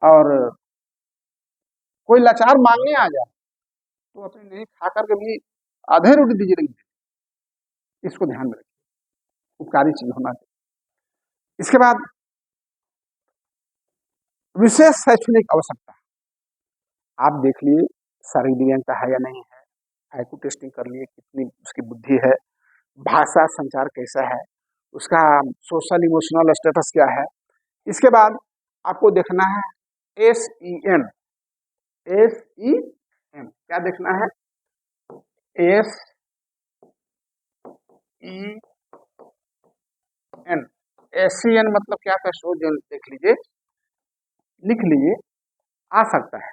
और कोई लाचार मांगने आ जाए तो अपने नहीं खा करके भी आधे रोटी दीजिए, लेकिन इसको ध्यान में रखिए, उपकारी चीज होना चाहिए। इसके बाद विशेष शैक्षणिक आवश्यकता, आप देख लिए शारीरिक दिव्यांगता है या नहीं है, आईक्यू टेस्टिंग कर लिए कितनी उसकी बुद्धि है, भाषा संचार कैसा है, उसका सोशल इमोशनल स्टेटस क्या है। इसके बाद आपको देखना है SEN, SEN क्या देखना है, SEN, SEN मतलब क्या था, सोच देख लीजिए, लिख लीजिए, आ सकता है।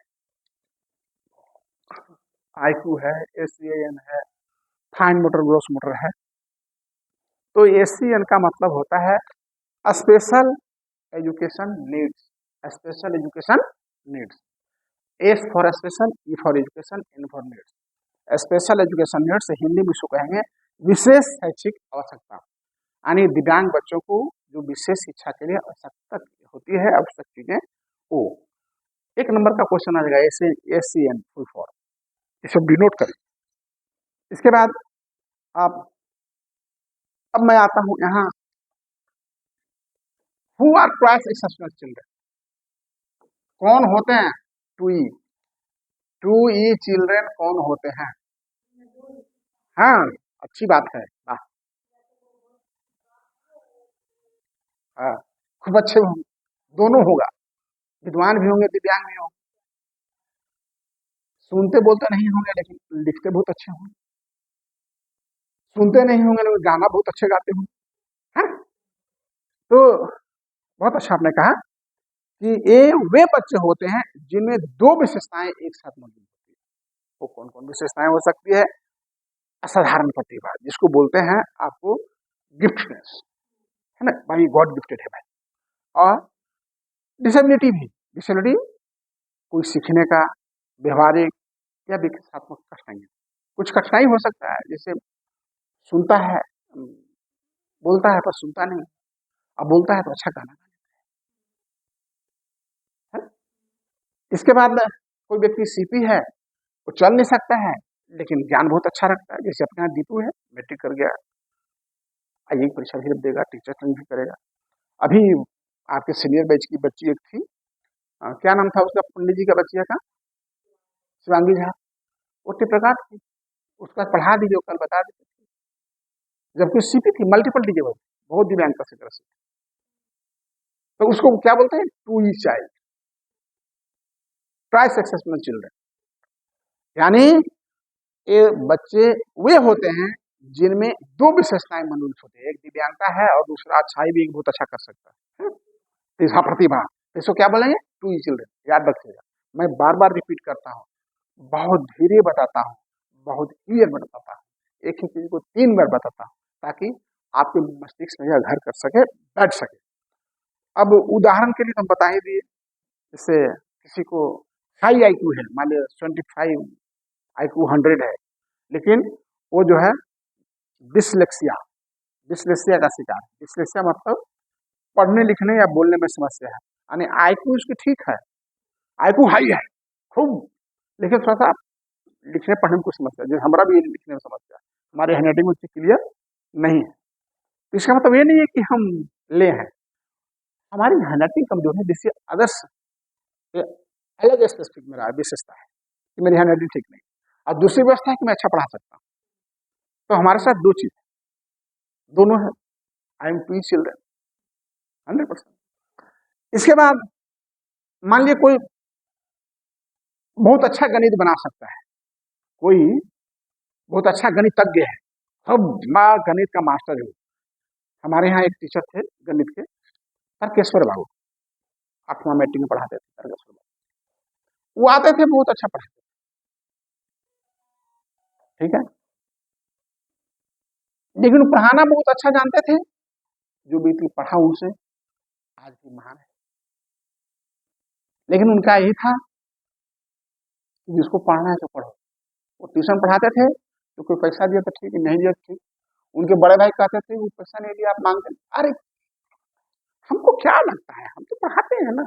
आईक्यू है, एसीएन है, फाइन मोटर ग्रॉस मोटर है। तो एसीएन का मतलब होता है special education needs, special education needs. S for special, E for education, N for needs. Special education needs Hindi में इसको कहेंगे विशेष शैक्षिक आवश्यकता, यानी दिव्यांग बच्चों को जो विशेष शिक्षा के लिए आवश्यकता होती है, आवश्यक चीजें वो। एक नंबर का क्वेश्चन आ जाएगा एसीएन फुल फॉर्म, इसे डिनोट करें। इसके बाद आप, अब मैं आता हूं यहाँ, who are twice exceptional children, कौन होते हैं टू ई चिल्ड्रन कौन होते हैं? हाँ, अच्छी बात है, वाह, हाँ, खूब अच्छे होंगे, दोनों होगा, विद्वान भी होंगे, दिव्यांग भी होंगे, सुनते बोलते नहीं होंगे लेकिन लिखते बहुत अच्छे होंगे, सुनते नहीं होंगे लेकिन गाना बहुत अच्छे गाते होंगे, है। तो बहुत अच्छा आपने कहा कि ये वे बच्चे होते हैं जिनमें दो विशेषताएं एक साथ मौजूद होती है। वो कौन कौन विशेषताएं हो सकती है? असाधारण प्रतिभा, जिसको बोलते हैं आपको गिफ्टनेस, है ना भाई, गॉड गिफ्टेड है भाई। और डिसेबिलिटी भी, डिसेबिलिटी कोई सीखने का, व्यवहारिक या विकासात्मक कठिनाई, कुछ कठिनाई हो सकता है, जैसे सुनता है, बोलता है पर सुनता नहीं, अब बोलता है तो अच्छा गाना है। इसके बाद कोई व्यक्ति सीपी है, वो चल नहीं सकता है लेकिन ज्ञान बहुत अच्छा रखता है, जैसे अपने यहाँ दीपू है, मैट्रिक कर गया, आईए की परीक्षा भी देगा, टीचर ट्रेनिंग भी करेगा। अभी आपके सीनियर बैच की बच्ची एक थी, क्या नाम था उसका, पंडित जी का बच्चिया का, शिवांगी झा, वो टिप्रकार थी, उसका पढ़ा दीजिए, कल बता दीजिए, जबकि सीपी थी, मल्टीपल डिजेबल, बहुत दिव्यांग का तरह से। तो उसको क्या बोलते हैं? Two E child, try successful children, यानी ये बच्चे वे होते हैं जिनमें दो विशेषताएं मौजूद होती है, एक दिव्यांगता है और दूसरा अच्छाई भी बहुत अच्छा कर सकता है, तीसरा प्रतिभा। इसको क्या बोलेंगे? टू ई चिल्ड्रन, याद रखिएगा, मैं बार बार रिपीट करता हूँ, बहुत धीरे बताता हूँ, बहुत क्लियर बताता हूँ, एक ही चीज को 3 बार बताता हूँ ताकि आपके मस्तिष्क में यह घर कर सके, बैठ सके। अब उदाहरण के लिए तो हम बता ही दिए, जैसे किसी को हाई आईक्यू है, मान लिया 25 आईक्यू 100 है, लेकिन वो जो है डिसलेक्सिया, डिसलेक्सिया का शिकार, डिसलेक्सिया मतलब पढ़ने लिखने या बोलने में समस्या है, यानी आईक्यू उसकी ठीक है, आईक्यू हाई है खूब, लेकिन थोड़ा सा लिखने पढ़ने में कुछ समस्या, जैसे हमारा भी लिखने में समस्या है, हमारे हैंडराइटिंग में क्लियर नहीं है। तो इसका मतलब ये नहीं है कि हम ले हैं, हमारी हैंडराइटिंग कमजोर है, जिससे अदर्स अलग स्पेसिफिक मेरा विशेषता है कि मेरी हैंडराइटिंग ठीक नहीं, और दूसरी व्यवस्था है कि मैं अच्छा पढ़ा सकता हूँ। तो हमारे साथ दो चीज, दोनों है, आई एम टू चिल्ड्रन 100%। इसके बाद मान लिया कोई बहुत अच्छा गणित बना सकता है, कोई बहुत अच्छा गणितज्ञ है, सब गणित का मास्टर है। हमारे यहाँ एक टीचर थे गणित के, तर्केश्वर बाबू, 8वां मैट्रिक में पढ़ाते थे तर्केश्वर बाबू, वो आते थे, बहुत अच्छा पढ़ाते थे, ठीक है, लेकिन पढ़ाना बहुत अच्छा जानते थे, जो भी पढ़ा उनसे आज भी महान है। लेकिन उनका यही था कि जिसको पढ़ना है तो पढ़ो। वो ट्यूशन पढ़ाते थे तो कोई पैसा दिया तो ठीक, नहीं दिया तो ठीक। उनके बड़े भाई कहते थे वो पैसा नहीं दिया आप मांगते, अरे हमको क्या लगता है, हम तो पढ़ाते हैं ना,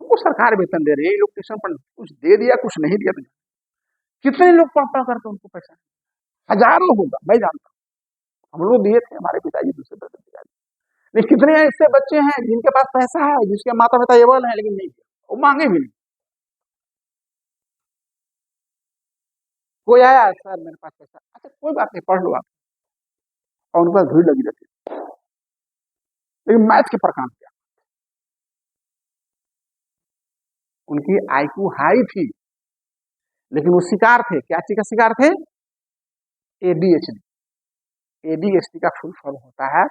हमको सरकार वेतन दे रही है, ये लोग ट्यूशन पढ़, कुछ दे दिया कुछ नहीं दिया तो कितने लोग पढ़ पढ़ करते उनको पैसा, हजारों होगा, मैं जानता हूँ, हम लोग दिए थे, हमारे पिताजी दूसरे पिताजी, लेकिन कितने ऐसे बच्चे हैं जिनके पास पैसा है, जिसके माता पिता एबल है लेकिन नहीं दिया, वो मांगे भी नहीं। कोई आया सर मेरे पास पैसा, अच्छा कोई बात नहीं पढ़ लो आप, और उनके पास भीड़ लगी रहती, लेकिन मैथ के पर काम किया, उनकी आईक्यू हाई थी, लेकिन वो शिकार थे, क्या चीज का शिकार थे? एडीएचडी। एडीएचडी का फुल फॉर्म होता है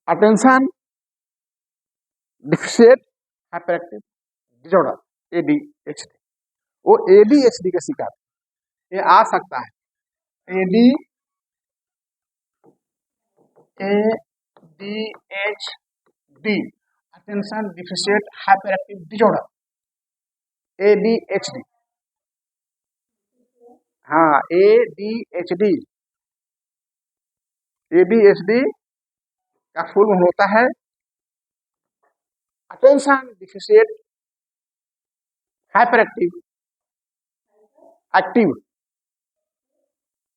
attention deficit hyperactive disorder, ADHD. वो एडीएचडी का शिकार, ये आ सकता है ADHD, attention deficient hyper active disorder, ADHD। हाँ, ADHD, ADHD का फुल फॉर्म होता है attention deficient hyper active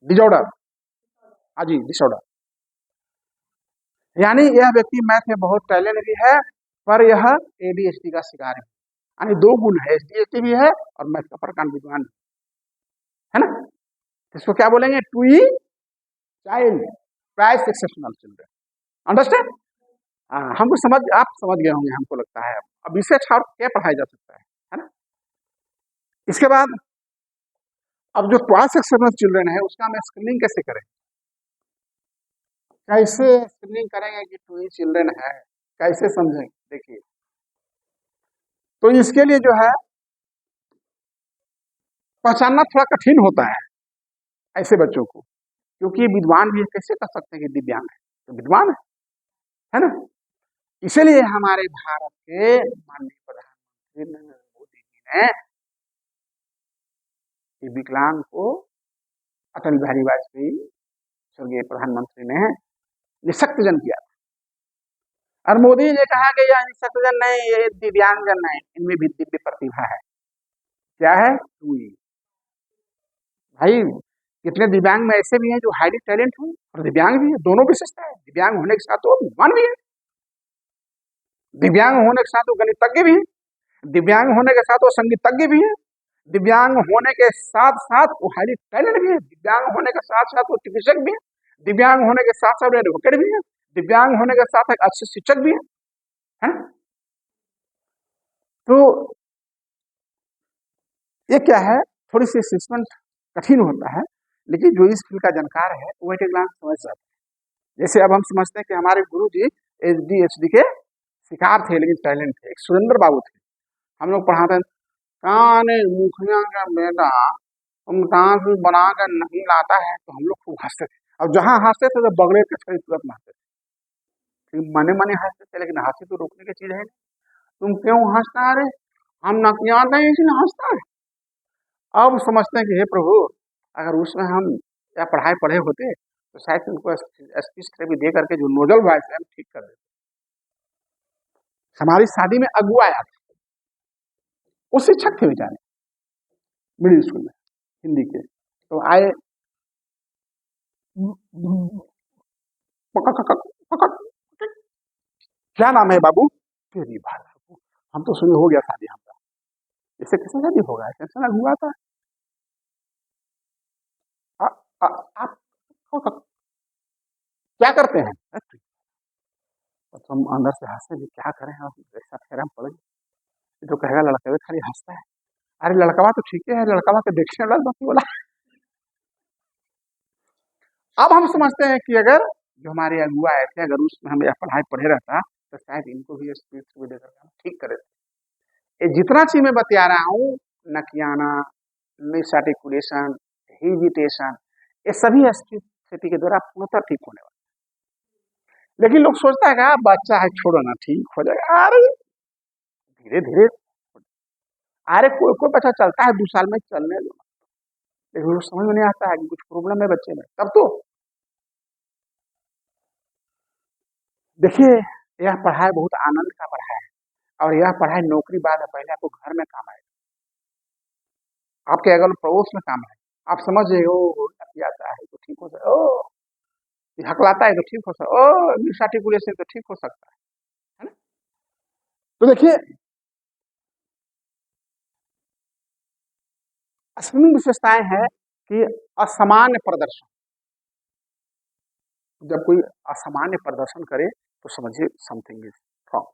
disorder. हाँ जी, डिसऑर्डर। यानी यह व्यक्ति मैथ में बहुत टैलेंट भी है, पर यह ADHD का शिकार है। यानी दो गुण है, ADHD भी है और मैथ का प्रकांड विद्वान है ना। इसको क्या बोलेंगे? Two child price exceptional children. Understand? हमको समझ, आप समझ गए होंगे हमको लगता है। अब इससे अच्छा और क्या पढ़ाया जा सकता है ना। इसके बाद अब जो ट्वाइस एक्सेप्शनल चिल्ड्रन है उसका हम स्क्रीनिंग कैसे करें? कैसे स्क्रीनिंग करेंगे कि टू चिल्ड्रन है, कैसे समझेंगे? देखिए, तो इसके लिए जो है पहचानना थोड़ा कठिन होता है ऐसे बच्चों को, क्योंकि विद्वान भी कैसे कर सकते हैं कि दिव्यांग है, तो विद्वान है ना। इसीलिए हमारे भारत के माननीय प्रधानमंत्री नरेंद्र मोदी जी ने विकलांग को, अटल बिहारी वाजपेयी स्वर्गीय प्रधानमंत्री ने निशक्तजन किया था। और मोदी जी ने कहा कि यह निशक्तजन नहीं, ये दिव्यांगजन है, इनमें भी दिव्य प्रतिभा है। क्या है? भाई, कितने दिव्यांग में ऐसे भी हैं जो हाईली टैलेंट हैं और दिव्यांग भी है, दोनों विशेषता है। दिव्यांग होने के साथ वो विद्वान भी है, दिव्यांग होने के साथ वो गणितज्ञ भी है, दिव्यांग होने के साथ वो संगीतज्ञ भी है, दिव्यांग होने के साथ साथ वो हाईली टैलेंट भी है, दिव्यांग होने के साथ साथ वो चिकित्सक भी है, दिव्यांग होने के साथ साथ एडवोकेट भी है, दिव्यांग होने के साथ एक अच्छे शिक्षक भी है। तो ये क्या है, थोड़ी सी असेसमेंट कठिन होता है, लेकिन जो इस फील्ड का जानकार है वो एट ए ग्लांस समझ जाता है। जैसे अब हम समझते हैं कि हमारे गुरु जी ADHD के शिकार थे, लेकिन टैलेंट थे। एक सुरेंद्र बाबू थे, हम लोग पढ़ाते हैं, कान मुखिया का बेटा दांत बना कर नहीं लाता है, तो हम लोग खूब हंसते थे। और जहां हंसते थे तो बगड़े के छड़ी तुरंत मारते थे, मने मने हंसते थे, लेकिन हंसी तो रोकने की चीज है। तुम क्यों हंसता है? हम नकियाते हैं इसलिए हंसता है। अब समझते हैं कि हे प्रभु, अगर उसमें हम या पढ़ाई पढ़े होते तो शायद उनको स्पीच थेरेपी दे करके जो नोजल वॉइस है हम ठीक कर देते। हमारी शादी में अगुआ आया था, वो शिक्षक थे बेचारे, मिडिल स्कूल में हिंदी के। तो आए, क्या नाम है बाबू? तेरी बात, हम तो सुने हो गया शादी हमारा। इससे कैसे शादी होगा? टेंशन अगुआ था। आप क्या करते हैं? तो हम अंदर से हंसे भी, क्या करें, ऐसा फेरा पड़ गया। तो कहेगा लड़का खाली हंसता है। अरे लड़कवा तो ठीक है, लड़कवा के देखने वाला बाकी बोला। अब हम समझते हैं कि अगर जो हमारे अगुआ आए थे, अगर उसमें हम यह पढ़ाई पढ़े रहता तो शायद इनको भी स्पीच भी देकर हम ठीक करे। ये जितना चीज मैं बता रहा हूँ, नकियाना, मिस आर्टिकुलेशन, हिजिटेशन, ये सभी स्पीच थेरेपी के द्वारा पूर्णतः ठीक होने वाला। लेकिन लोग सोचता है कि बच्चा है, छोड़ो ना, ठीक हो जाएगा। अरे धीरे धीरे, अरे कोई कोई बच्चा चलता है 2 साल में, चलने दो। लेकिन वो समझ में नहीं आता है कि कुछ प्रॉब्लम है बच्चे में, तब तो देखिए, यह पढ़ाई बहुत आनंद का पढ़ाई है, और यह पढ़ाई नौकरी बाद है, पहले आपको घर में काम आएगा, आपके अगल पड़ोस में काम है। आप समझ रहे हो, आता है तो ठीक हो सकता है, ओ हकलाता है तो ठीक हो सकता है, ओ मिसआर्टिकुलेशन तो ठीक हो सकता है ना। तो देखिए, असली विशेषताएं हैं कि असामान्य प्रदर्शन। जब कोई असामान्य प्रदर्शन करे तो समझिए समथिंग इज रॉन्ग।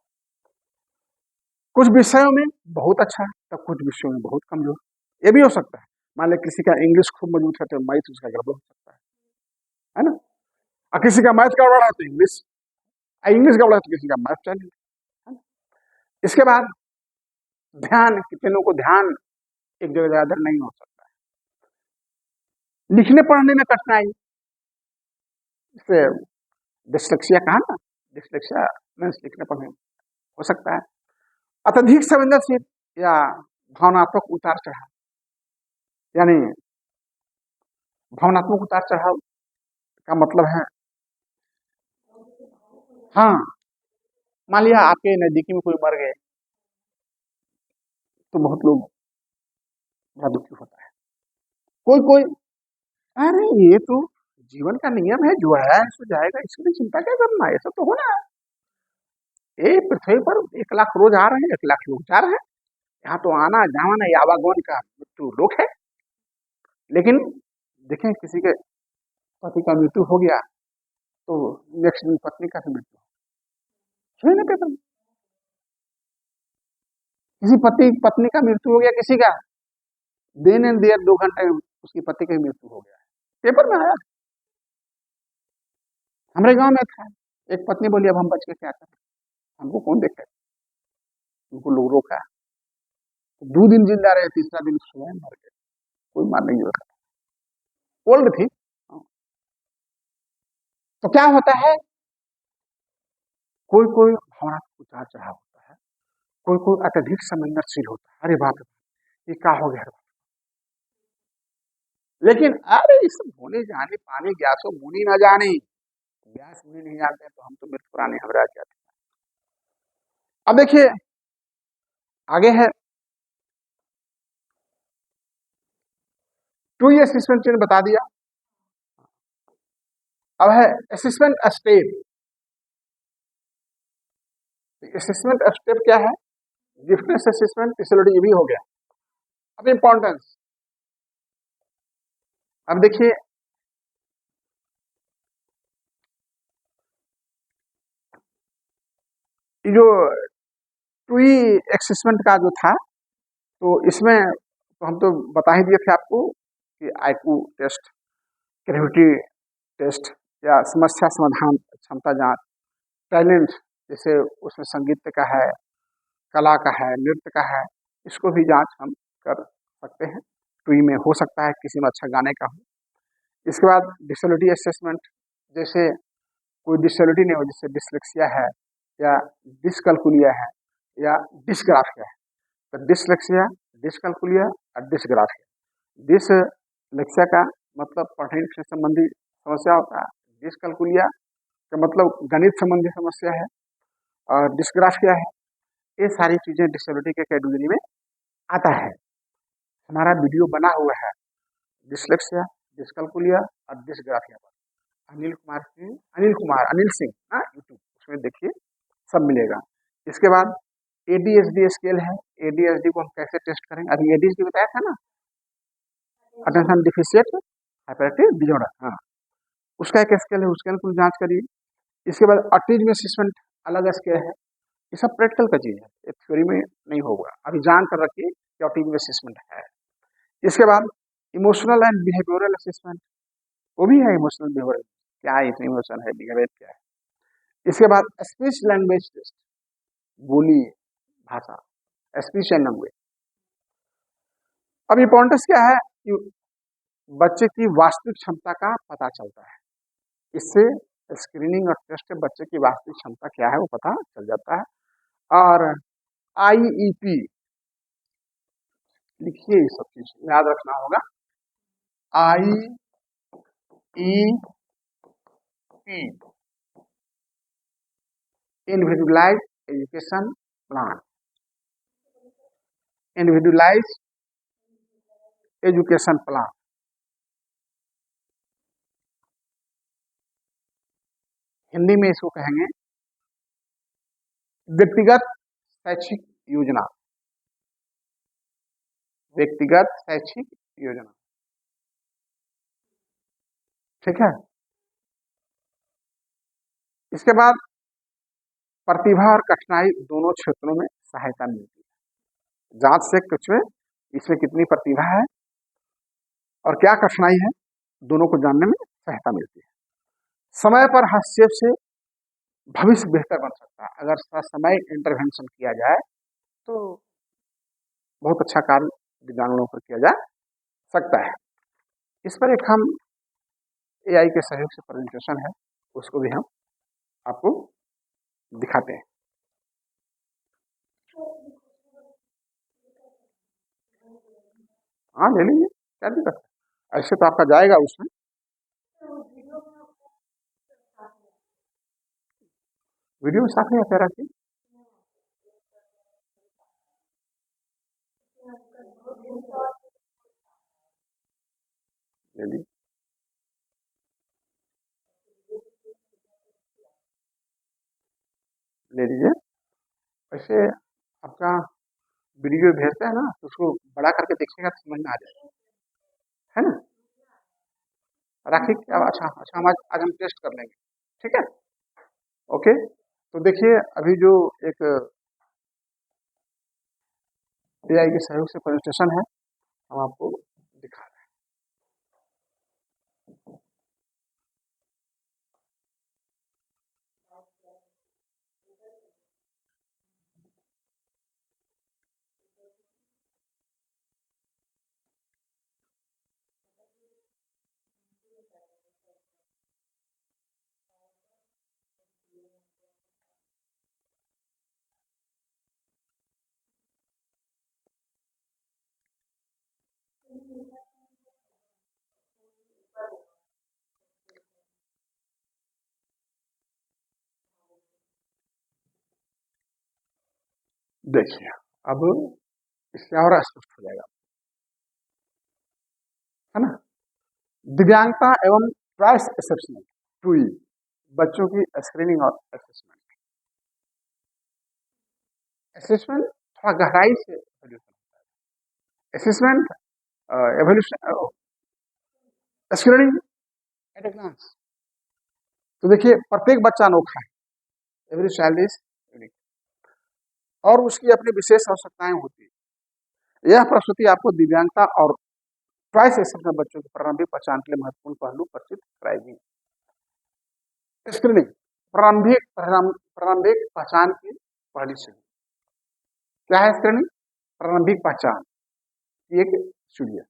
कुछ विषयों में बहुत अच्छा है, तो कुछ विषयों में बहुत कमजोर। ये भी हो सकता है, मान लीजिए किसी का इंग्लिश खूब मजबूत है तो मैथ उसका गड़बड़ हो सकता है ना। और किसी का मैथ गड़बड़ है तो इंग्लिश, गड़बड़ है तो किसी का मैथ टैलेंट है ना। इसके बाद ध्यान, कितनों को ध्यान एक जगह ज्यादा नहीं हो सकता है। लिखने पढ़ने में कठिनाई, इससे डिस्लेक्सिया कहा ना, डिस्लेक्सिया मीन्स लिखने पढ़ने में हो सकता है। अत्यधिक संवेदनशील या भावनात्मक उतार चढ़ाव, यानी भावनात्मक उतार चढ़ाव का मतलब है, हाँ मान लिया आपके नजदीकी में कोई मर गए तो बहुत लोग बड़ा दुखी होता है। कोई कोई अरे ये तो जीवन का नियम है, जो है सो जाएगा, इसके लिए चिंता क्या करना, ऐसा तो होना है। ये पृथ्वी पर 1 लाख रोज आ रहे हैं, 1 लाख लोग जा रहे हैं, यहाँ तो आना जाना या आवागमन का मृत्यु लोक है। लेकिन देखें किसी के पति का मृत्यु हो गया तो नेक्स्ट दिन पत्नी का भी मृत्यु सुने ना पेपर में, किसी पति पत्नी का मृत्यु हो गया, किसी का देन एंड देयर 2 घंटे में उसकी पति का मृत्यु हो गया, पेपर में आया। हमारे गांव में था, एक पत्नी बोली अब हम बच के क्या करें, हमको कौन देखे, उनको लोग रोका, तो 2 दिन जिंदा रहे, तीसरा दिन सुबह मर गए, कोई मारने की जरूरत नहीं, ओल्ड थी। तो क्या होता है, कोई कोई भावना उतार चढ़ाव होता है, कोई कोई अत्यधिक संवेदनशील होता है, अरे बाप रे ये क्या हो गया, लेकिन अरे इस होने जाने पानी ग्यासो मुनि ना जाने, व्यास मुनि नहीं जानते तो हम तो मृत पुराने हमरा क्या थे। अब देखिए आगे है टू ये असेसमेंट बता दिया। अब है असेसमेंट स्टेप। असेसमेंट स्टेप क्या है, डिफरेंस असेसमेंट फिजियोलॉजी ये भी हो गया। अब इंपॉर्टेंस, अब देखिए जो टू असेसमेंट का जो था, तो इसमें तो हम तो बता ही दिए थे आपको कि आईक्यू टेस्ट, क्रिएटिविटी टेस्ट या समस्या समाधान क्षमता जांच, टैलेंट जैसे उसमें संगीत का है, कला का है, नृत्य का है, इसको भी जांच हम कर सकते हैं। टू में हो सकता है किसी में अच्छा गाने का हो। इसके बाद डिसेबिलिटी असेसमेंट, जैसे कोई डिसेबिलिटी नहीं हो, जैसे डिसलेक्सिया है या डिसकैलकुलिया है या डिसग्राफिया है, तो डिसलेक्सिया, डिसकैलकुलिया और डिसग्राफिया। डिसलेक्सिया का मतलब पढ़ने से संबंधी समस्या होता है, डिसकैलकुलिया का मतलब गणित संबंधी समस्या है, और डिसग्राफिया है, ये सारी चीजें डिसेबिलिटी के कैटेगरी में आता है। हमारा वीडियो बना हुआ है डिसलेक्सिया, डिसकैलकुलिया और डिसग्राफिया पर, अनिल सिंह हाँ यूट्यूब, उसमें देखिए सब मिलेगा। इसके बाद ADHD स्केल है, ADHD को हम कैसे टेस्ट करेंगे, अभी ADHD बताया था ना, अटेंशन डिफिशिएंट हाइपरएक्टिव डिसऑर्डर, हाँ उसका एक स्केल है, उसके अनुकूल जांच करिए। इसके बाद ऑटिज्म असेसमेंट अलग स्केल है, ये सब प्रैक्टिकल का चीज है, थ्योरी में नहीं होगा, अभी जान कर रखिए कि ऑटिज्म असेसमेंट है। इसके बाद इमोशनल एंड बिहेवियरल असेसमेंट, वो भी है इमोशनल बिहेवियर, क्या है इमोशन है, बिहेवियर क्या है। इसके बाद स्पीच लैंग्वेज टेस्ट, बोली भाषा, स्पीच एंड लैंग्वेज। अब इंपॉर्टेंस क्या है कि बच्चे की वास्तविक क्षमता का पता चलता है, इससे स्क्रीनिंग और टेस्ट बच्चे की वास्तविक क्षमता क्या है वो पता चल जाता है। और IEP लिखिए, ये सब चीज याद रखना होगा, IEP individualise education plan, individualise education plan, Hindi में इसको कहेंगे व्यक्तिगत शैक्षिक योजना, व्यक्तिगत शैक्षिक योजना, ठीक है। इसके बाद प्रतिभा और कठिनाई दोनों क्षेत्रों में सहायता मिलती है, जांच से कुछ में इसमें कितनी प्रतिभा है और क्या कठिनाई है, दोनों को जानने में सहायता मिलती है। समय पर हस्तक्षेप से भविष्य बेहतर बन सकता है, अगर समय इंटरवेंशन किया जाए तो बहुत अच्छा कार्य दिव्यांगों पर किया जा सकता है। इस पर एक हम एआई के सहयोग से प्रेजेंटेशन है, उसको भी हम आपको दिखाते हैं। हाँ ले लीजिए, क्या दिक्कत है, ऐसे तो आपका जाएगा उसमें। वीडियो में साथ नहीं आता रखिए। ले लीजिए, ले लीजिए। वैसे आपका वीडियो भेजते हैं ना, तो उसको बड़ा करके देखिएगा तो समझ में आ जाएगा, है ना। राखी क्या, अच्छा अच्छा, हम आज हम टेस्ट कर लेंगे, ठीक है, ओके। तो देखिए अभी जो एक एआई के सहयोग से प्रेजेंटेशन है, हम आपको दिखा रहे हैं। देखिए अब इससे और स्पष्ट हो जाएगा, है ना। दिव्यांगता एवं चॉइस असेसमेंट टूई, बच्चों की स्क्रीनिंग और असेसमेंट। असेसमेंट थोड़ा गहराई से evolution, assessment evolution, screening at a glance. तो देखिए प्रत्येक बच्चा अनोखा है, एवरी चाइल्ड इज यूनिक, और उसकी अपनी विशेष आवश्यकताएं होती है। यह प्रस्तुति आपको दिव्यांगता और चॉइस असेसमेंट बच्चों की प्रारंभिक पहचान के लिए महत्वपूर्ण पहलू परिचित कराएगी। स्क्रीनिंग प्रारंभिक पहचान की पहली सीढ़ी क्या है? स्क्रीनिंग प्रारंभिक पहचान की एक सीढ़ी है।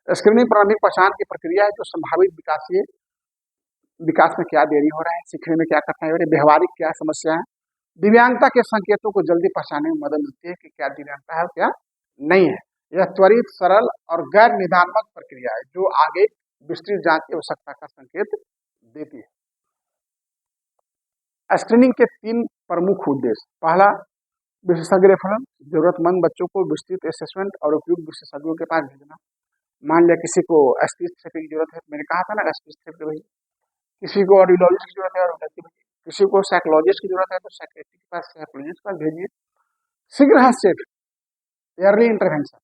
स्क्रीनिंग प्रारंभिक पहचान की प्रक्रिया है जो संभावित विकास में क्या देरी हो रहा है, सीखने में क्या कठिनाई हो रही है, व्यवहारिक क्या समस्या है, दिव्यांगता के संकेतों को जल्दी पहचानने में मदद मिलती है कि क्या दिव्यांगता है और क्या नहीं है। यह त्वरित, सरल और गैर निदानात्मक प्रक्रिया है जो आगे विस्तृत जांच की आवश्यकता का संकेत देती है। स्क्रीनिंग के 3 प्रमुख उद्देश्य। पहला, विशेषज्ञ रेफरल, जरूरतमंद बच्चों को विस्तृत असेसमेंट और उपयुक्त विशेषज्ञों के पास भेजना। मान लिया किसी को स्पीच थेरेपी की जरूरत है, मैंने कहा था ना स्पीच थेरेपी भाई, किसी को ऑडियोलॉजिस्ट की जरूरत है ऑडियोलॉजी भेजिए, किसी को साइकोलॉजिस्ट की जरूरत है तो साइकेट्रिस्ट के पास, साइकोलॉजिस्ट के पास भेजिए। शीघ्र हस्तक्षेप, अर्ली इंटरवेंशन,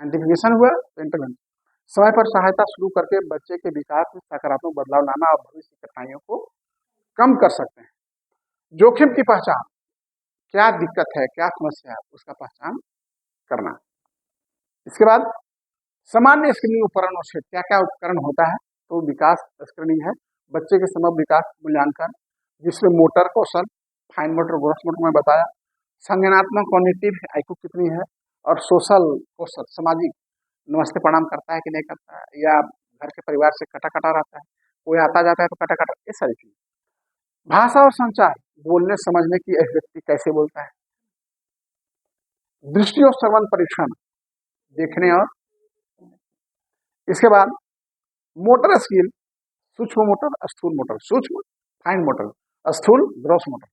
आइडेंटिफिकेशन हुआ तो इंटरवेंशन, समय पर सहायता शुरू करके बच्चे के विकास में सकारात्मक बदलाव लाना और भविष्य की कठिनाइयों को कम कर सकते हैं। जोखिम की पहचान, क्या दिक्कत है, क्या समस्या है, उसका पहचान करना। इसके बाद सामान्य स्क्रीनिंग उपकरण और क्या क्या उपकरण होता है, तो विकास स्क्रीनिंग है, बच्चे के समग्र विकास मूल्यांकन जिसमें मोटर कौशल, फाइन मोटर, ग्रॉस मोटर में बताया, संज्ञानात्मक कॉग्निटिव आईक्यू कितनी है, और सोशल कौशल, सामाजिक, नमस्ते प्रणाम करता है कि नहीं करता है, या घर के परिवार से कटा कटा रहता है, कोई आता जाता है तो कटा कटा, ये सारी चीज। भाषा और संचार, बोलने समझने की अभिव्यक्ति कैसे बोलता है। दृष्टि और श्रवण परीक्षण, देखने और, इसके बाद मोटर स्किल, सूक्ष्म मोटर, स्थूल मोटर, सूक्ष्म फाइन मोटर, स्थूल ग्रॉस मोटर,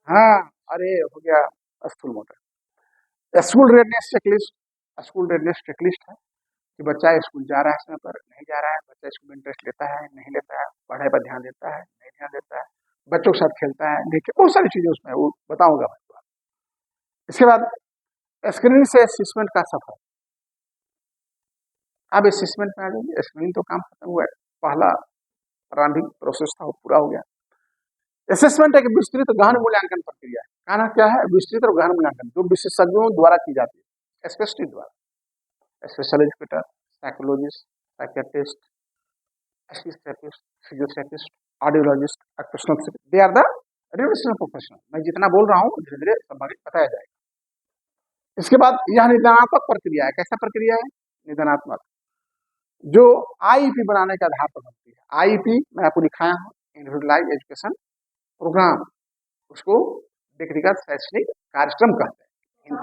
हाँ अरे हो गया स्थूल motor. School redness checklist, school redness checklist है कि बच्चा स्कूल जा रहा है समय पर, नहीं जा रहा है, बच्चा स्कूल में इंटरेस्ट लेता है नहीं लेता है, पढ़ाई पर ध्यान देता है नहीं ध्यान देता है, बच्चों के साथ खेलता है नहीं, बहुत सारी चीजें उसमें वो बताऊंगा मैं। इसके बाद स्क्रीनिंग से असेसमेंट का सफर, अब असेसमेंट में आ जाएंगे। स्क्रीनिंग तो काम खत्म हुआ है, पहला प्रारंभिक प्रोसेस था वो पूरा हो गया। असेसमेंट एक विस्तृत गहन मूल्यांकन प्रक्रिया है। कहना क्या है? विस्तृत और गहन मूल्यांकन जो विशेषज्ञों द्वारा की जाती है, स्पेशलिस्ट द्वारा, special educator, psychologist, psychiatrist, speech therapist, physiotherapist, audiologist, occupational, they are the relational professional. मैं जितना बोल रहा हूँ धीरे धीरे संभावित बताया जाएगा। इसके बाद यह निदानात्मक प्रक्रिया है। कैसा प्रक्रिया है? निदानात्मक, जो आईपी बनाने के आधार पर बनती है। आईपी मैं आपको दिखाया हूँ, इंडिविजुअलाइज्ड एजुकेशन प्रोग्राम, उसको व्यक्तिगत शैक्षणिक कार्यक्रम कहते हैं।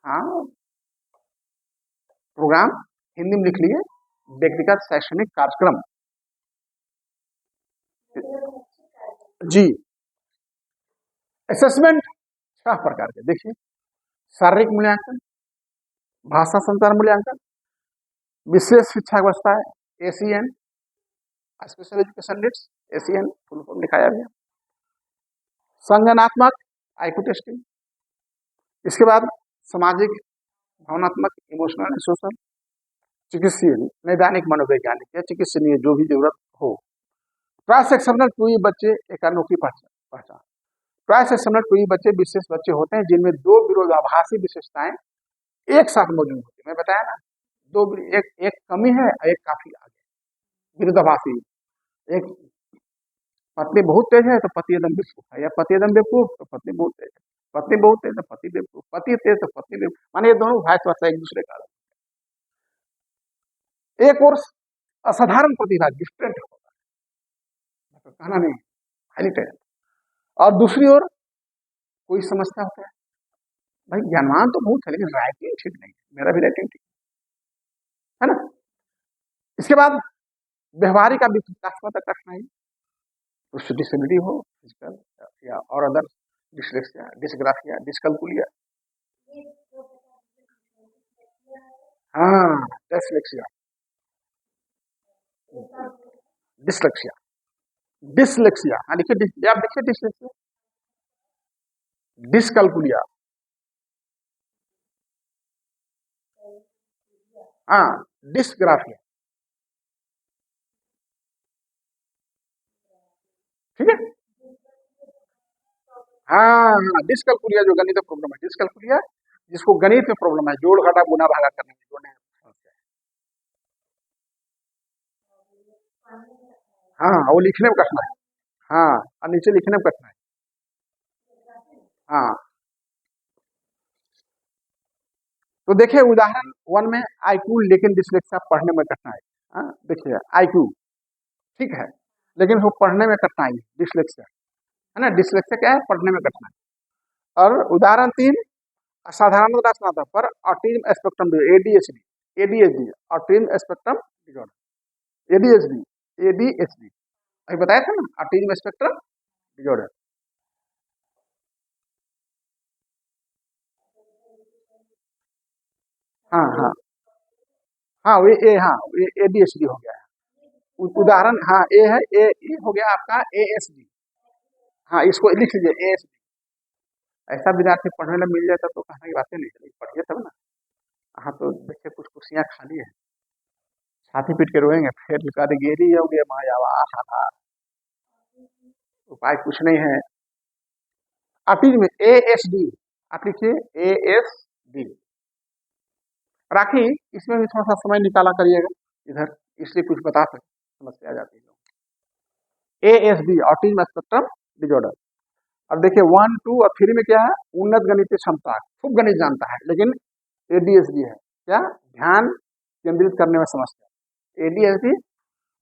हाँ, प्रोग्राम हिंदी में लिख लिए, व्यक्तिगत शैक्षणिक कार्यक्रम। जी, असेसमेंट 6 प्रकार के देखिए, शारीरिक मूल्यांकन, भाषा संचार मूल्यांकन, विशेष शिक्षा व्यवस्था है ACN, special education needs, ACN full form दिखाया गया, संज्ञानात्मक आईक्यू टेस्टिंग, इसके बाद सामाजिक भावनात्मक इमोशनल सोशल, चिकित्सीय नैदानिक मनोवैज्ञानिक या चिकित्सनीय जो भी जरूरत हो, ट्राई सेक्शनल कोई बच्चे एक अनोखी पहचान। ट्राई सेक्शनल कोई बच्चे विशेष बच्चे होते हैं जिनमें दो विरोधाभासी विशेषताएं एक साथ मौजूद होती है। मैं बताया ना, दो, एक कमी है और एक काफी आगे, विरोधाभासी। एक पत्नी बहुत तेज है तो पति एकदम बेवकूफ है, या पति एकदम बेवकूफ तो पत्नी बहुत तेज है, पत्नी बहुत तेज तो पति बेवकूफ, पति तेज तो पत्नी बेवकूफ, माने ये दोनों वाइस वर्सा एक दूसरे का। एक और असाधारण प्रतिभा डिफरेंट होता है, तो कहना नहीं, हाईली टैलेंट। और दूसरी ओर कोई समस्या होता है, भाई ज्ञानवान तो बहुत है लेकिन राइटिंग ठीक नहीं है, मेरा भी राइटिंग ठीक है ना। इसके बाद व्यवहारिक विकासात्मक कठिनाई, उससे डिसेबिलिटी हो फिजिकल या और अदर, डिसलेक्सिया, डिसग्राफिया, डिस्कल्कुलिया, हाँ डिसलेक्सिया, डिसलेक्सिया, डिसलेक्सिया, हाँ लिखिए, आप देखिए डिसलेक्सिया, डिस्कल्कुलिया, हाँ डिस्ग्राफिया, ठीक है। हाँ हाँ, डिस्कल्कुलिया जो गणित प्रॉब्लम है, डिस्कल्कुलिया जिसको गणित में प्रॉब्लम है, जोड़ घटा गुना भागा करने में जोड़ने में समस्या है। हाँ, वो लिखने में कठिनाई, हाँ, और नीचे लिखने में कठिनाई, हाँ। तो देखिए उदाहरण 1 में आईक्यू लेकिन डिसलेक्सिया पढ़ने में कठिनाई। हाँ, देखिए आईक्यू ठीक है लेकिन वो पढ़ने में कठिनाई, डिसलेक्सिया है ना, डिसलेक्सिया क्या है, पढ़ने में कठिनाई। और उदाहरण 3, असाधारण रचनात्मक पर autism spectrum ADHD, ADHD autism spectrum disorder, ADHD, ADHD अभी बताया था ना, ऑटिज्म स्पेक्ट्रम डिसऑर्डर। हाँ हाँ हाँ, ये एडीएचडी हो गया है। उदाहरण हाँ ए है, ए हो गया आपका एएसडी, हाँ इसको लिख लीजिए एएसडी। ऐसा विद्यार्थी पढ़ने में मिल जाता तो कहने की बातें नहीं चलेगी, पढ़िए तब ना। हाँ तो देखिए कुछ कुर्सियां खाली है, छाती पीट के रोएंगे, फिर कारीगिरी होगी माया, हा, उपाय कुछ नहीं है। ऑटिज्म एएसडी, आप लिखिए एएसडी, राखी इसमें भी थोड़ा सा समय निकाला करिएगा इधर, इसलिए कुछ बता सकते, समस्या आ जाती है। ASD autism spectrum disorder. अब देखिए 1, 2 और 3 में क्या है, उन्नत गणितीय क्षमता, खूब गणित जानता है, लेकिन एडीएचडी है, क्या, ध्यान केंद्रित करने में समस्या, ADHD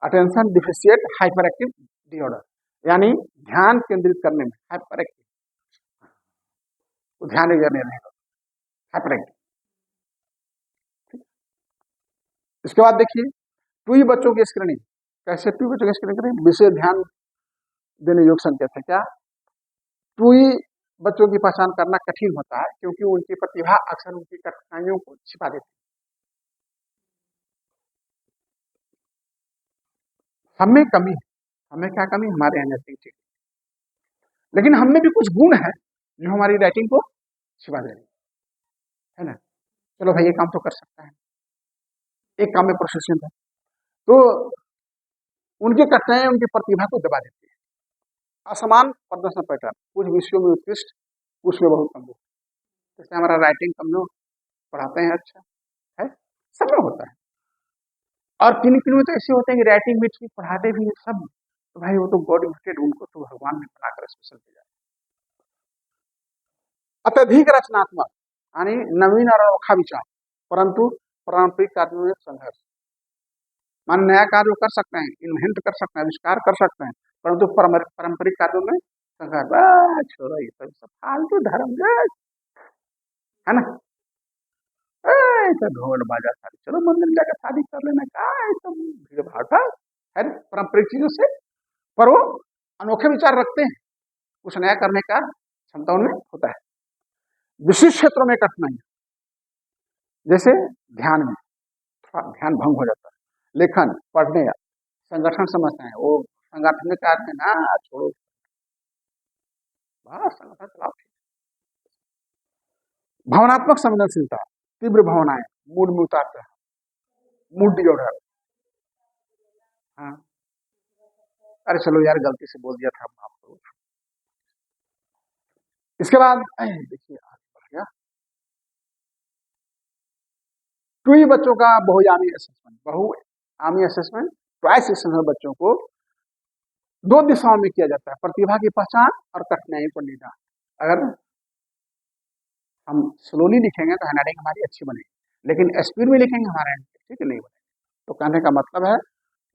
attention deficient hyper active disorder, यानी ध्यान केंद्रित करने में हाइपर एक्टिव, ध्यान करने नहीं, हाइपर एक्टिव। इसके बाद देखिए टूई बच्चों की स्क्रीनिंग, कैसे टूई बच्चों की स्क्रीनिंग करें, विशेष ध्यान देने योग्य संकेत है। क्या, टूई बच्चों की पहचान करना कठिन होता है क्योंकि उनकी प्रतिभा अक्सर उनकी कठिनाइयों को छिपा देती है। हमें कमी है, हमें क्या कमी, हमारे हैंडराइटिंग ठीक, लेकिन हमें भी कुछ गुण है जो हमारी राइटिंग को छिपा दे रही है ना। चलो भाई ये काम तो कर सकता है, एक काम में प्रोफेशनल है, तो उनकी कठिनाई उनकी प्रतिभा को दबा देती है। असमान प्रदर्शन पैटर्न, कुछ विषयों में उत्कृष्ट, कुछ में बहुत कमजोर, जैसे हमारा राइटिंग कमजोर, पढ़ाते हैं अच्छा है, सब में होता है। और किन किन में तो ऐसे होते हैं कि राइटिंग भी ठीक, पढ़ाते भी हैं सब, तो भाई वो तो गॉड गिफ्टेड, उनको तो भगवान ने बनाकर स्पेशल भेजा। अत्यधिक रचनात्मक यानी नवीन और अनोखा विचार, परंतु पारंपरिक कार्यों में संघर्ष। मान नया कार्य कर सकते हैं, इन्वेंट कर सकते हैं, आविष्कार कर सकते हैं, परंतु पारंपरिक कार्यों में संघर्ष। छोड़ो ये सब फालतू धर्म है ना, तो ढोल बाजा शादी, चलो मंदिर में जाकर शादी कर लेना, क्या है सब भीड़ भाड़ है पारंपरिक चीजों से। पर वो अनोखे विचार रखते हैं, कुछ नया करने का क्षमता उनमें होता है। विशिष्ट क्षेत्रों में कठिनाई, जैसे ध्यान में थोड़ा ध्यान भंग हो जाता है, लेखन, पढ़ने, संगठन समस्याएं, वो संगठन में कार्य में ना छोड़ो, बस संगठन चलाओ। भावनात्मक संवेदनशीलता, तीव्र भावनाएं, मूड में उतारता है, मूड डिसऑर्डर। हाँ, अरे चलो यार गलती से बोल दिया था, माफ करो। इसके बाद देखिए आगे बढ़ गया, टूई बच्चों का बहुआयामी असेसमेंट। बहुआयामी असेसमेंट, ट्वाइस असेसमेंट बच्चों को दो दिशाओं में किया जाता है, प्रतिभा की पहचान और कठिनाई पर निदान। अगर हम स्लोली लिखेंगे तो हैंडराइटिंग हमारी अच्छी बनेगी, लेकिन स्पीड में लिखेंगे हमारा ठीक नहीं बनेगा। तो कहने का मतलब है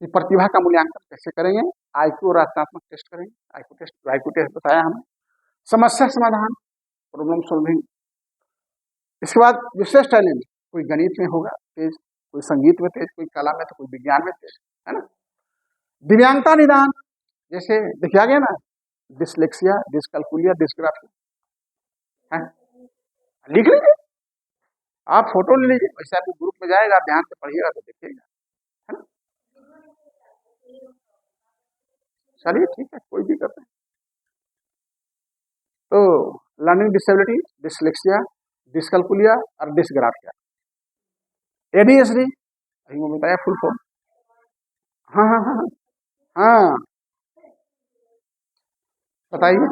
कि प्रतिभा का मूल्यांकन कैसे करेंगे, आईक्यू और रचनात्मक टेस्ट करेंगे। आईक्यू टेस्ट बताया हमें, समस्या समाधान, प्रॉब्लम सॉल्विंग। इसके बाद विशेष टैलेंट, कोई गणित में होगा तेज, कोई संगीत में तेज, कोई कला में, तो कोई विज्ञान में तेज, है ना। दिव्यांगता निदान, जैसे दिखा गया ना, डिसलेक्सिया, डिसकैलकुलिया, डिसग्राफिया, लिख लीजिए, आप फोटो ले लीजिए, वैसे आपको ग्रुप में जाएगा, ध्यान से पढ़िएगा तो देखिएगा, है ना। चलिए ठीक है, कोई दिक्कत नहीं। तो लर्निंग डिसेबिलिटी, डिसलेक्सिया, डिसकैलकुलिया और डिसग्राफिया। एडीएसडी अभी मैं बताया फुल फॉर्म। हाँ हाँ हाँ हाँ, बताइए।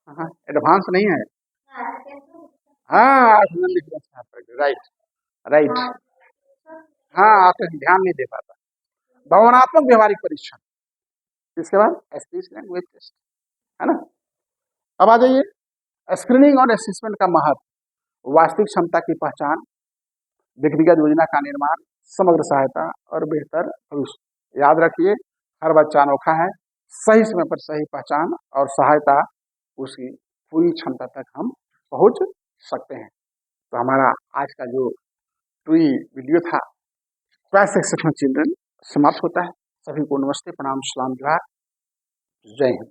हाँ, एडवांस नहीं है। हाँ, राइट राइट। हाँ, आप ध्यान नहीं दे पाता। भावनात्मक व्यवहारिक परीक्षण, इसके बाद स्पीच लैंग्वेज टेस्ट, है ना। अब आ जाइए, स्क्रीनिंग और असेसमेंट का महत्व, वास्तविक क्षमता की पहचान, व्यक्तिगत योजना का निर्माण, समग्र सहायता और बेहतर भविष्य। याद रखिए, हर बच्चा अनोखा है, सही समय पर सही पहचान और सहायता उसकी पूरी क्षमता तक हम पहुंच सकते हैं। तो हमारा आज का जो ट्वी वीडियो था, क्लास एक्सेप्शनल चिल्ड्रन, समाप्त होता है। सभी को नमस्ते, प्रणाम, सलाम, जोहार, जय हिंद।